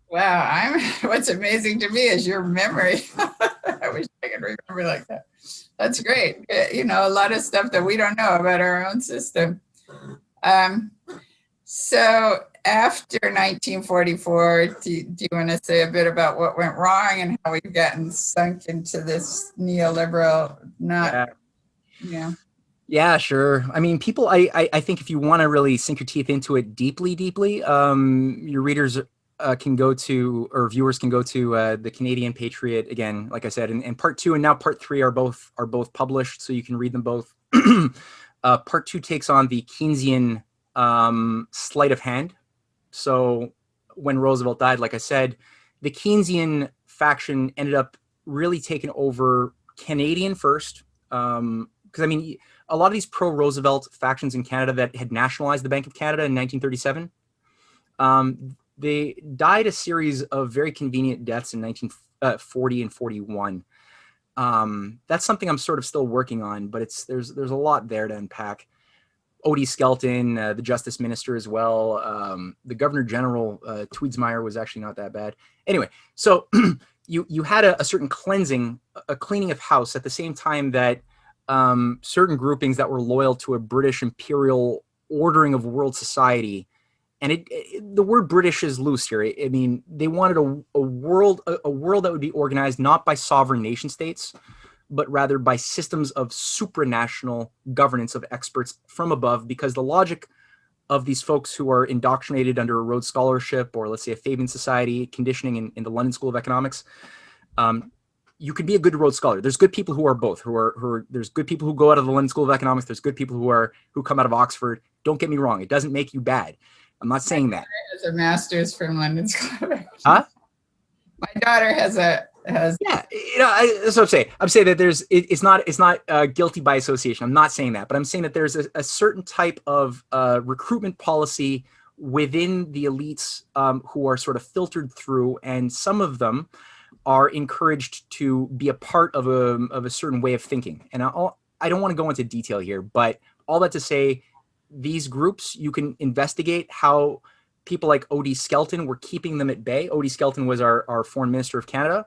Wow, what's amazing to me is your memory. I wish I could remember like that. That's great. A lot of stuff that we don't know about our own system. So after 1944, do you want to say a bit about what went wrong and how we've gotten sunk into this neoliberal, Yeah, sure. I mean, people, I think if you want to really sink your teeth into it deeply, your readers can go to, or viewers can go to the Canadian Patriot, again, like I said, and part 2 and now part 3 are both published, so you can read them both. Part 2 takes on the Keynesian sleight of hand. So when Roosevelt died, like I said, the Keynesian faction ended up really taking over Canadian first. Because, I mean, a lot of these pro-Roosevelt factions in Canada that had nationalized the Bank of Canada in 1937, they died a series of very convenient deaths in 1940 and 41. That's something I'm sort of still working on, but there's a lot there to unpack. O.D. Skelton, the Justice Minister as well. The Governor General, Tweedsmeyer, was actually not that bad. Anyway, so you had a certain cleansing, a cleaning of house at the same time that certain groupings that were loyal to a British imperial ordering of world society, and the word British is loose here. I mean, they wanted a world that would be organized not by sovereign nation states, but rather by systems of supranational governance of experts from above, because the logic of these folks who are indoctrinated under a Rhodes Scholarship, or let's say a Fabian Society conditioning in the London School of Economics, you can be a good Rhodes Scholar. There's good people who are both, there's good people who go out of the London School of Economics. There's good people who come out of Oxford. Don't get me wrong. It doesn't make you bad. I'm not saying that. My daughter has a master's from London School of Economics. Huh? My daughter has yeah, that's what I'm saying. I'm saying that it's not guilty by association. I'm not saying that, but I'm saying that there's a certain type of recruitment policy within the elites who are sort of filtered through, and some of them are encouraged to be a part of a certain way of thinking. And I don't want to go into detail here, but all that to say, these groups, you can investigate how people like O.D. Skelton were keeping them at bay. O.D. Skelton was our foreign minister of Canada.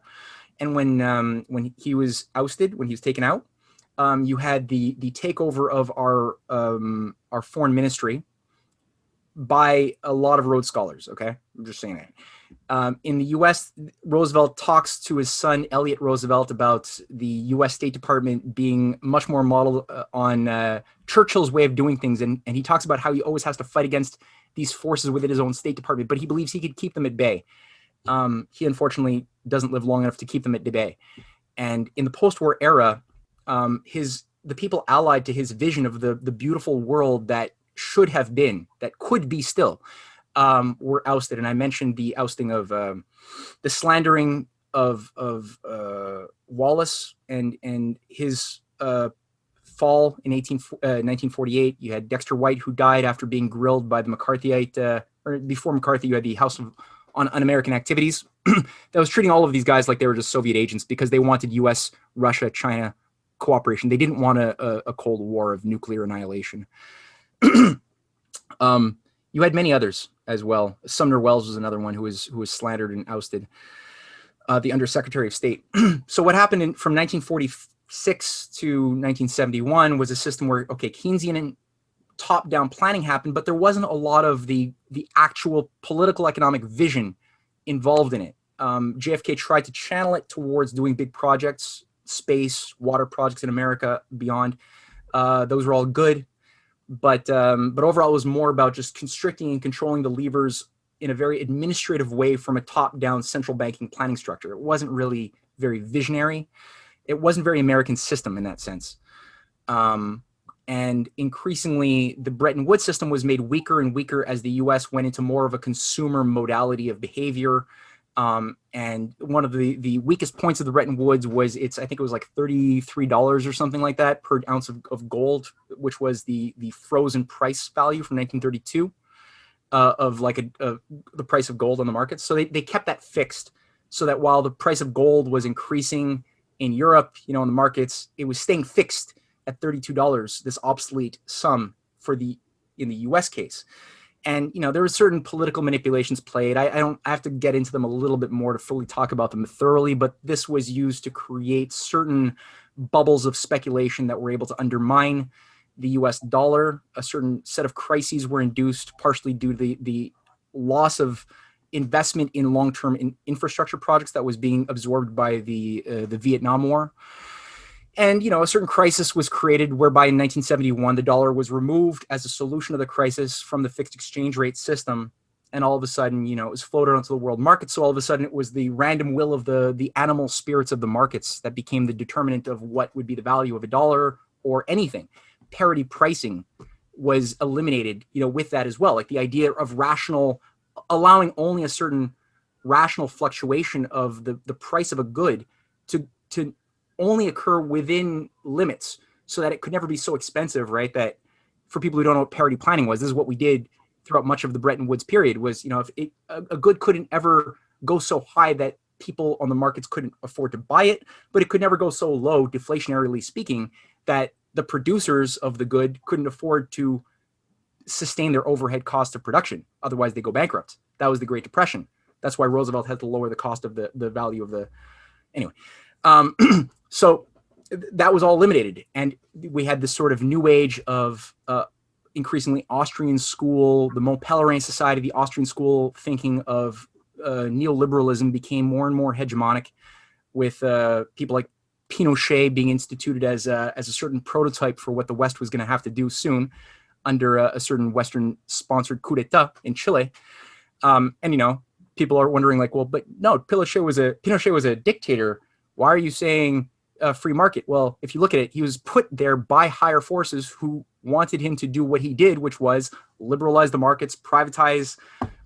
And when he was ousted, when he was taken out, you had the takeover of our foreign ministry by a lot of Rhodes Scholars. Okay, I'm just saying that. In the U.S., Roosevelt talks to his son Elliot Roosevelt about the U.S. State Department being much more modeled on Churchill's way of doing things, and he talks about how he always has to fight against these forces within his own State Department, but he believes he could keep them at bay. He unfortunately doesn't live long enough to keep them at bay. And in the post-war era, the people allied to his vision of the beautiful world that should have been, that could be still, were ousted. And I mentioned the ousting of the slandering of Wallace and his fall in 1948. You had Dexter White, who died after being grilled by the McCarthyite, or before McCarthy, you had the House on Un-American Activities that was treating all of these guys like they were just Soviet agents because they wanted U.S., Russia, China cooperation. They didn't want a Cold War of nuclear annihilation. You had many others as well. Sumner Welles was another one who was slandered and ousted, the Undersecretary of State. So what happened from 1946 to 1971 was a system where, okay, Keynesian and top-down planning happened, but there wasn't a lot of the actual political economic vision involved in it. JFK tried to channel it towards doing big projects, space, water projects in America, beyond. Those were all good, but overall it was more about just constricting and controlling the levers in a very administrative way from a top-down central banking planning structure. It wasn't really very visionary. It wasn't very American system in that sense. And increasingly, the Bretton Woods system was made weaker and weaker as the U.S. went into more of a consumer modality of behavior. And one of the weakest points of the Bretton Woods was I think it was like $33 or something like that per ounce of gold, which was the frozen price value from 1932 of like the price of gold on the market. So they kept that fixed so that while the price of gold was increasing in Europe, in the markets, it was staying fixed at $32, this obsolete sum in the US case. And, there were certain political manipulations played. I have to get into them a little bit more to fully talk about them thoroughly, but this was used to create certain bubbles of speculation that were able to undermine the US dollar. A certain set of crises were induced partially due to the loss of investment in long-term infrastructure projects that was being absorbed by the Vietnam War. And, a certain crisis was created whereby in 1971, the dollar was removed as a solution to the crisis from the fixed exchange rate system. And all of a sudden, it was floated onto the world market. So all of a sudden it was the random will of the animal spirits of the markets that became the determinant of what would be the value of a dollar or anything. Parity pricing was eliminated, with that as well. Like the idea of allowing only a certain rational fluctuation of the price of a good to only occur within limits so that it could never be so expensive, right? That for people who don't know what parity planning was, this is what we did throughout much of the Bretton Woods period was, if a good couldn't ever go so high that people on the markets couldn't afford to buy it, but it could never go so low, deflationarily speaking, that the producers of the good couldn't afford to sustain their overhead cost of production. Otherwise they go bankrupt. That was the Great Depression. That's why Roosevelt had to lower the cost of the value of the, anyway. So that was all eliminated. And we had this sort of new age of increasingly Austrian School, the Polarization Society, the Austrian School thinking of neoliberalism became more and more hegemonic, with people like Pinochet being instituted as a certain prototype for what the West was going to have to do soon under a certain Western-sponsored coup d'etat in Chile. And, people are wondering like, well, but no, Pinochet was a dictator. Why are you saying free market? Well, if you look at it, he was put there by higher forces who wanted him to do what he did, which was liberalize the markets, privatize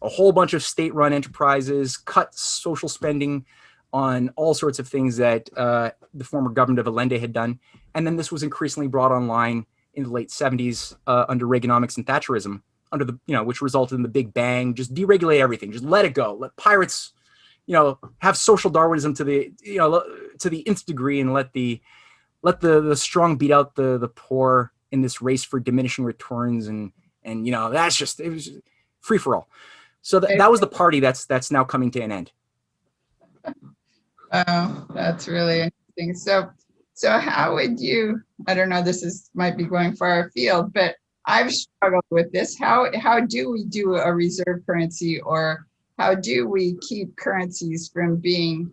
a whole bunch of state-run enterprises, cut social spending on all sorts of things that the former government of Allende had done. And then this was increasingly brought online in the late 70s under Reaganomics and Thatcherism, which resulted in the Big Bang. Just deregulate everything, just let it go, let pirates have social Darwinism to the nth degree, and let the strong beat out the poor in this race for diminishing returns, and it was free for all. So that was the party that's now coming to an end. Oh, that's really interesting. So how would you? I don't know. Might be going far afield, but I've struggled with this. How do we do a reserve currency, or how do we keep currencies from being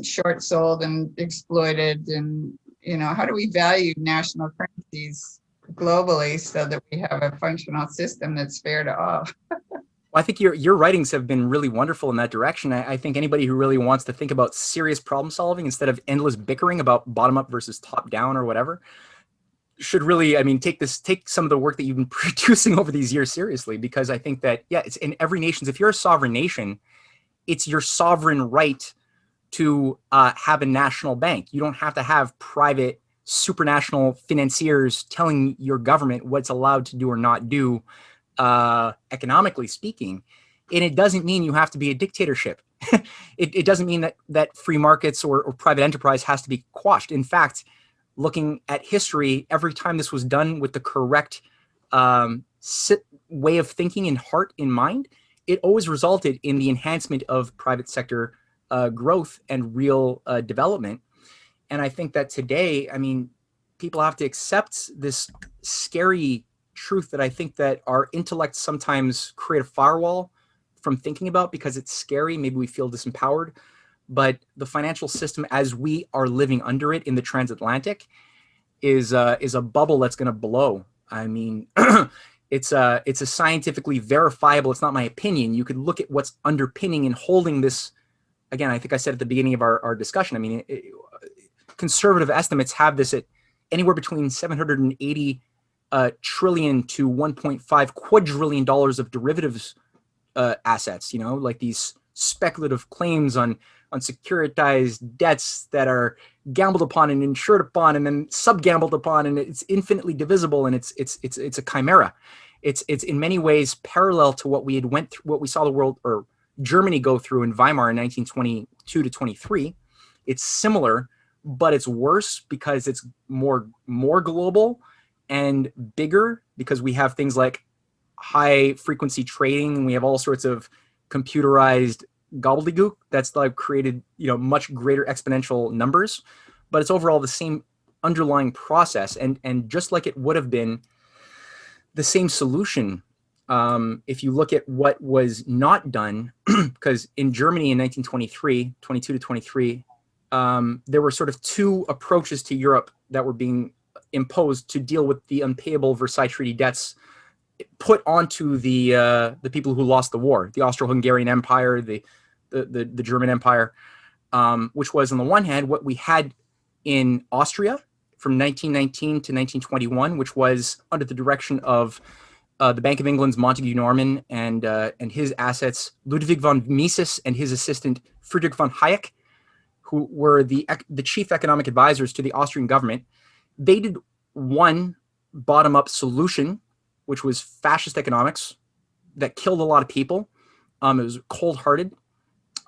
short sold and exploited? And, how do we value national currencies globally so that we have a functional system that's fair to all? Well, I think your writings have been really wonderful in that direction. I think anybody who really wants to think about serious problem solving instead of endless bickering about bottom up versus top down or whatever should really, take some of the work that you've been producing over these years seriously, because I think that, it's in every nation. If you're a sovereign nation, it's your sovereign right to have a national bank. You don't have to have private supranational financiers telling your government what's allowed to do or not do, economically speaking. And it doesn't mean you have to be a dictatorship. It doesn't mean that free markets or private enterprise has to be quashed. In fact, looking at history, every time this was done with the correct way of thinking and heart in mind, it always resulted in the enhancement of private sector growth and real development. And I think that today, I mean, people have to accept this scary truth that I think that our intellects sometimes create a firewall from thinking about because it's scary. Maybe we feel disempowered, but the financial system as we are living under it in the transatlantic is a bubble that's going to blow. I mean, it's a scientifically verifiable. It's not my opinion. You could look at what's underpinning and holding this. Again, I think I said at the beginning of our discussion, I mean, conservative estimates have this at anywhere between 780 trillion to 1.5 quadrillion dollars of derivatives assets, you know, like these speculative claims on securitized debts that are gambled upon and insured upon and then sub-gambled upon, and it's infinitely divisible, and it's a chimera. It's in many ways parallel to what we saw the world or Germany go through in Weimar in 1922 to 23. It's similar, but it's worse because it's more global and bigger, because we have things like high frequency trading, and we have all sorts of computerized gobbledygook that's like created, you know, much greater exponential numbers, but it's overall the same underlying process. And just like it would have been the same solution if you look at what was not done, because in Germany in 1923, 22 to 23, there were sort of two approaches to Europe that were being imposed to deal with the unpayable Versailles Treaty debts put onto the people who lost the war, the Austro-Hungarian Empire, the German Empire, which was on the one hand what we had in Austria from 1919 to 1921, which was under the direction of the Bank of England's Montague Norman and his assets, Ludwig von Mises and his assistant Friedrich von Hayek, who were the chief economic advisors to the Austrian government. They did one bottom-up solution, which was fascist economics that killed a lot of people. It was cold-hearted.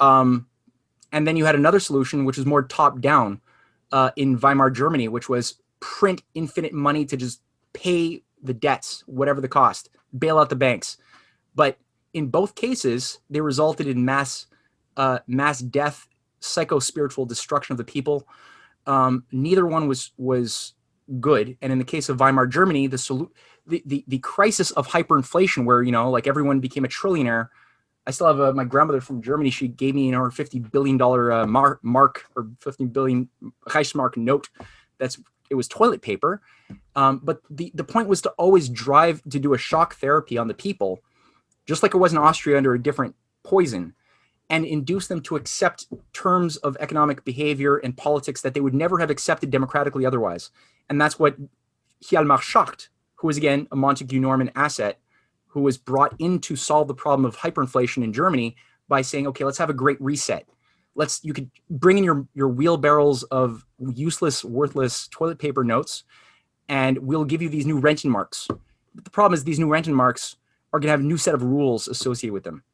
And then you had another solution, which was more top-down in Weimar Germany, which was print infinite money to just pay the debts, whatever the cost, bail out the banks. But in both cases, they resulted in mass death, psycho-spiritual destruction of the people. Neither one was good. And in the case of Weimar Germany, the crisis of hyperinflation, where, you know, like everyone became a trillionaire. I still have my grandmother from Germany. She gave me her $50 billion mark or 50 billion Reichsmark note. It was toilet paper. But the point was to always drive to do a shock therapy on the people, just like it was in Austria under a different poison, and induce them to accept terms of economic behavior and politics that they would never have accepted democratically otherwise. And that's what Hjalmar Schacht, who was again a Montague Norman asset, who was brought in to solve the problem of hyperinflation in Germany by saying, okay, let's have a great reset. You could bring in your wheelbarrows of useless, worthless toilet paper notes, and we'll give you these new Rentenmarks. But the problem is these new Rentenmarks are going to have a new set of rules associated with them.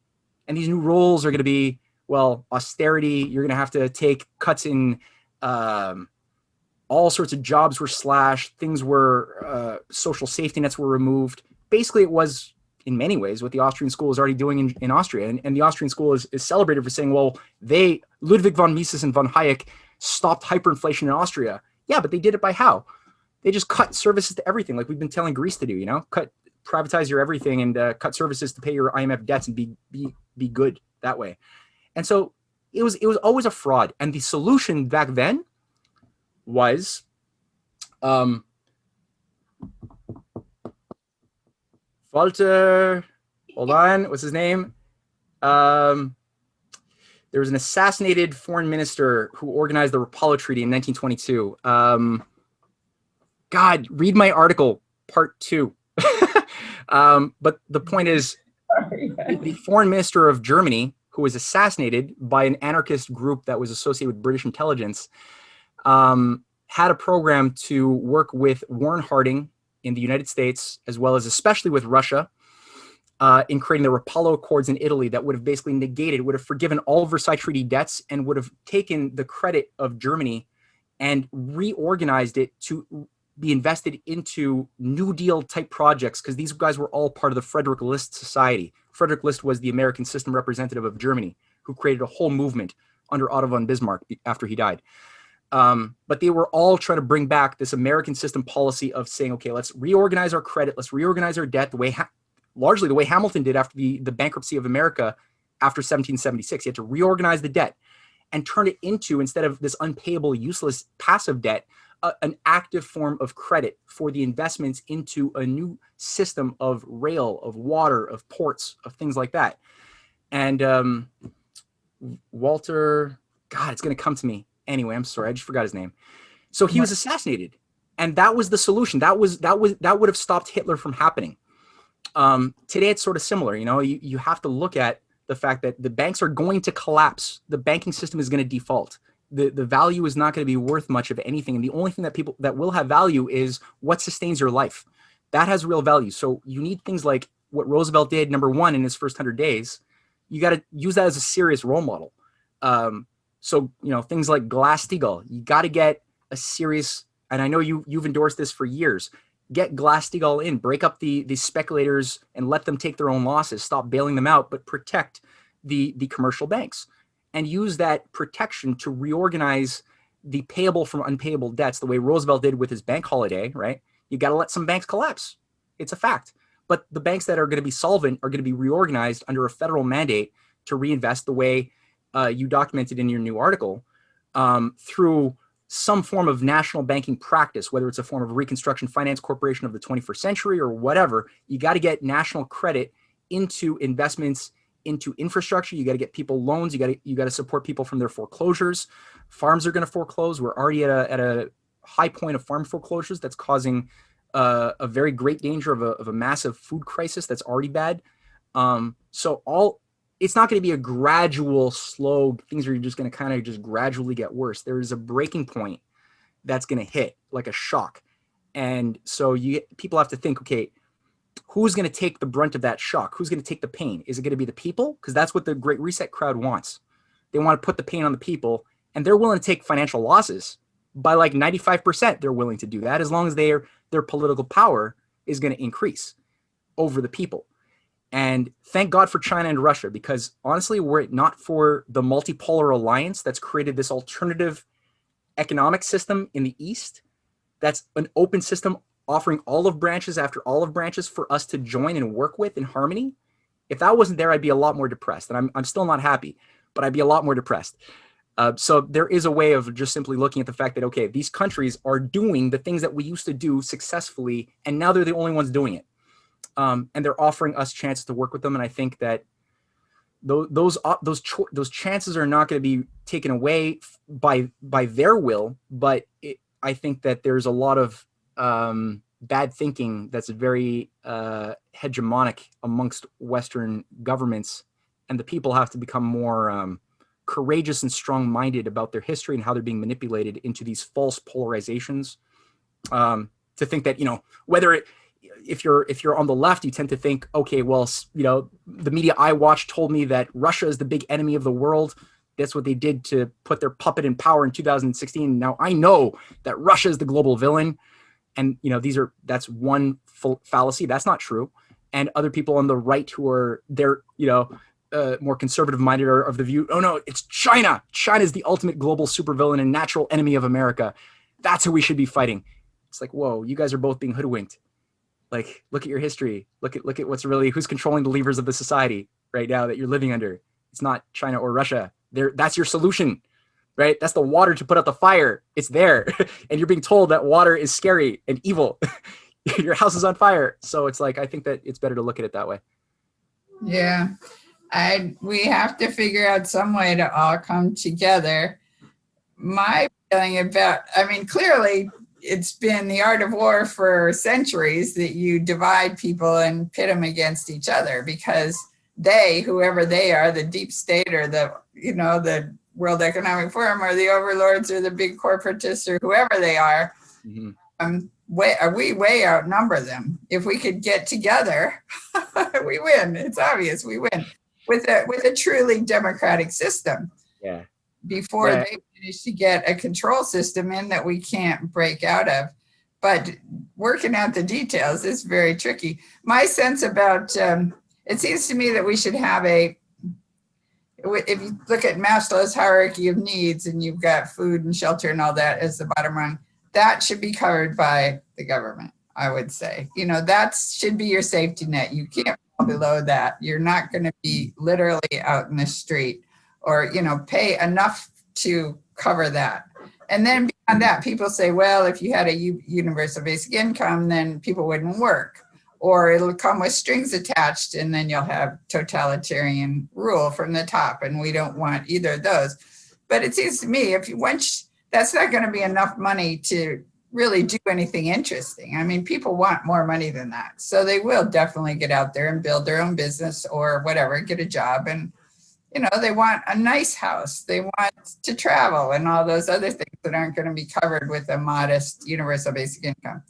And these new rules are going to be, well, austerity. You're going to have to take cuts in all sorts of jobs were slashed. Things were, social safety nets were removed. Basically, it was, in many ways, what the Austrian School is already doing in Austria. And the Austrian School is celebrated for saying, well, Ludwig von Mises and von Hayek stopped hyperinflation in Austria. Yeah, but they did it by how? They just cut services to everything, like we've been telling Greece to do, you know? Privatize your everything and cut services to pay your IMF debts and be good that way. And so it was always a fraud. And the solution back then was Walter, hold on, what's his name? There was an assassinated foreign minister who organized the Rapallo Treaty in 1922. God, read my article, part 2. But the point is, the foreign minister of Germany, who was assassinated by an anarchist group that was associated with British intelligence, had a program to work with Warren Harding in the United States, as well as especially with Russia, in creating the Rapallo Accords in Italy that would have basically negated, would have forgiven all Versailles Treaty debts and would have taken the credit of Germany and reorganized it to be invested into New Deal type projects, because these guys were all part of the Frederick List Society. Frederick List was the American system representative of Germany, who created a whole movement under Otto von Bismarck after he died. But they were all trying to bring back this American system policy of saying, okay, let's reorganize our credit, let's reorganize our debt, the way largely the way Hamilton did after the bankruptcy of America after 1776. He had to reorganize the debt and turn it into, instead of this unpayable, useless, passive debt, an active form of credit for the investments into a new system of rail, of water, of ports, of things like that. And Walter, God, it's going to come to me. Anyway, I'm sorry, I just forgot his name. So he was assassinated, and that was the solution. That would have stopped Hitler from happening. Today it's sort of similar. You have to look at the fact that the banks are going to collapse. The banking system is going to default. The value is not going to be worth much of anything. And the only thing that will have value is what sustains your life. That has real value. So you need things like what Roosevelt did, number one, in his first 100 days. You got to use that as a serious role model. So things like Glass-Steagall, you got to get a serious, and I know you've endorsed this for years, get Glass-Steagall in, break up the speculators and let them take their own losses, stop bailing them out, but protect the commercial banks and use that protection to reorganize the payable from unpayable debts the way Roosevelt did with his bank holiday, right? You got to let some banks collapse. It's a fact. But the banks that are going to be solvent are going to be reorganized under a federal mandate to reinvest the way you documented in your new article, through some form of national banking practice, whether it's a form of Reconstruction Finance Corporation of the 21st century or whatever. You got to get national credit into investments into infrastructure. You got to get people loans. You got to support people from their foreclosures. Farms are going to foreclose. We're already at a high point of farm foreclosures that's causing a very great danger of a massive food crisis that's already bad. It's not going to be a gradual, slow, things are just going to kind of just gradually get worse. There is a breaking point that's going to hit like a shock. And so people have to think, okay, who's going to take the brunt of that shock? Who's going to take the pain? Is it going to be the people? Because that's what the Great Reset crowd wants. They want to put the pain on the people, and they're willing to take financial losses by like 95%. They're willing to do that as long as their political power is going to increase over the people. And thank God for China and Russia, because honestly, were it not for the multipolar alliance that's created this alternative economic system in the East, that's an open system offering olive branches after olive branches for us to join and work with in harmony. If that wasn't there, I'd be a lot more depressed. And I'm still not happy, but I'd be a lot more depressed. So there is a way of just simply looking at the fact that, okay, these countries are doing the things that we used to do successfully, and now they're the only ones doing it. And they're offering us chances to work with them. And I think that those chances are not going to be taken away by their will. But I think that there's a lot of bad thinking that's very hegemonic amongst Western governments. And the people have to become more courageous and strong-minded about their history and how they're being manipulated into these false polarizations. To think that, whether if you're on the left, you tend to think, okay, well, the media I watch told me that Russia is the big enemy of the world. That's what they did to put their puppet in power in 2016. Now I know that Russia is the global villain. And, that's one fallacy. That's not true. And other people on the right who are more conservative minded are of the view, oh no, it's China. China is the ultimate global supervillain and natural enemy of America. That's who we should be fighting. It's like, whoa, you guys are both being hoodwinked. Like, look at your history. Look at who's controlling the levers of the society right now that you're living under. It's not China or Russia. That's your solution, right? That's the water to put out the fire. It's there. And you're being told that water is scary and evil. Your house is on fire. So it's like, I think that it's better to look at it that way. Yeah. We have to figure out some way to all come together. My feeling clearly, it's been the art of war for centuries that you divide people and pit them against each other, because whoever they are, the deep state or the World Economic Forum or the overlords or the big corporatists or whoever they are, we way outnumber them. If we could get together, we win. It's obvious we win with a truly democratic system. Yeah. Before they manage to get a control system in that we can't break out of. But working out the details is very tricky. My sense about it seems to me that we should have if you look at Maslow's hierarchy of needs and you've got food and shelter and all that as the bottom rung, that should be covered by the government, I would say. That should be your safety net. You can't fall below that. You're not going to be literally out in the street, or pay enough to cover that. And then beyond that, people say, well, if you had a universal basic income, then people wouldn't work, or it'll come with strings attached, and then you'll have totalitarian rule from the top, and we don't want either of those. But it seems to me, that's not going to be enough money to really do anything interesting. I mean, people want more money than that, so they will definitely get out there and build their own business or whatever, get a job, and they want a nice house. They want to travel and all those other things that aren't going to be covered with a modest universal basic income.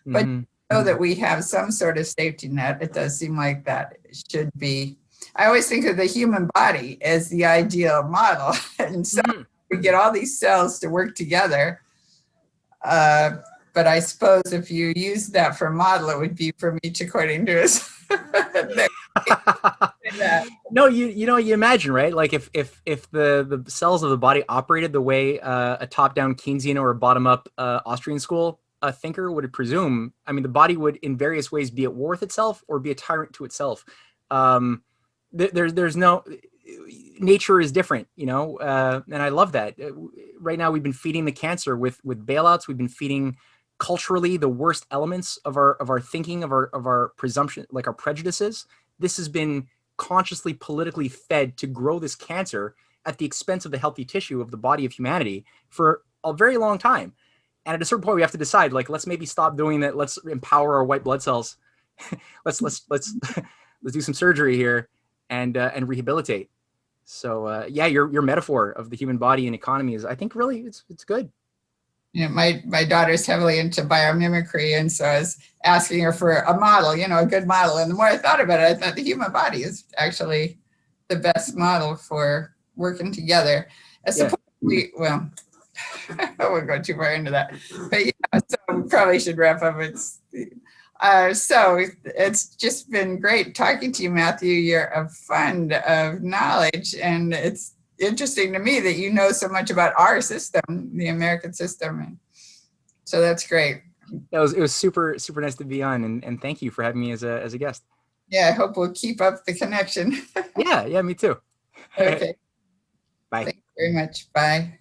But that we have some sort of safety net, it does seem like that should be. I always think of the human body as the ideal model. And so we get all these cells to work together. But I suppose if you use that for a model, it would be from each according to his. No, you imagine, right? Like if the cells of the body operated the way a top-down Keynesian or a bottom-up Austrian School thinker would presume, I mean, the body would in various ways be at war with itself or be a tyrant to itself. There's no, nature is different, and I love that. Right now, we've been feeding the cancer with bailouts. We've been feeding culturally the worst elements of our thinking, of our presumption, like our prejudices. This has been consciously politically fed to grow this cancer at the expense of the healthy tissue of the body of humanity for a very long time. And at a certain point, we have to decide, like, let's maybe stop doing that. Let's empower our white blood cells. let's do some surgery here and rehabilitate. So your metaphor of the human body and economy is, I think, really it's good. My daughter's heavily into biomimicry, and so I was asking her for a model, a good model. And the more I thought about it, I thought the human body is actually the best model for working together. Well, I won't go too far into that, but so we probably should wrap up. So it's just been great talking to you, Matthew. You're a fund of knowledge, and it's interesting to me that you know so much about our system, the American system. And so that's great. It was super nice to be on, and thank you for having me as a guest. Yeah, I hope we'll keep up the connection. Yeah, me too. Okay. Bye. Thanks very much. Bye.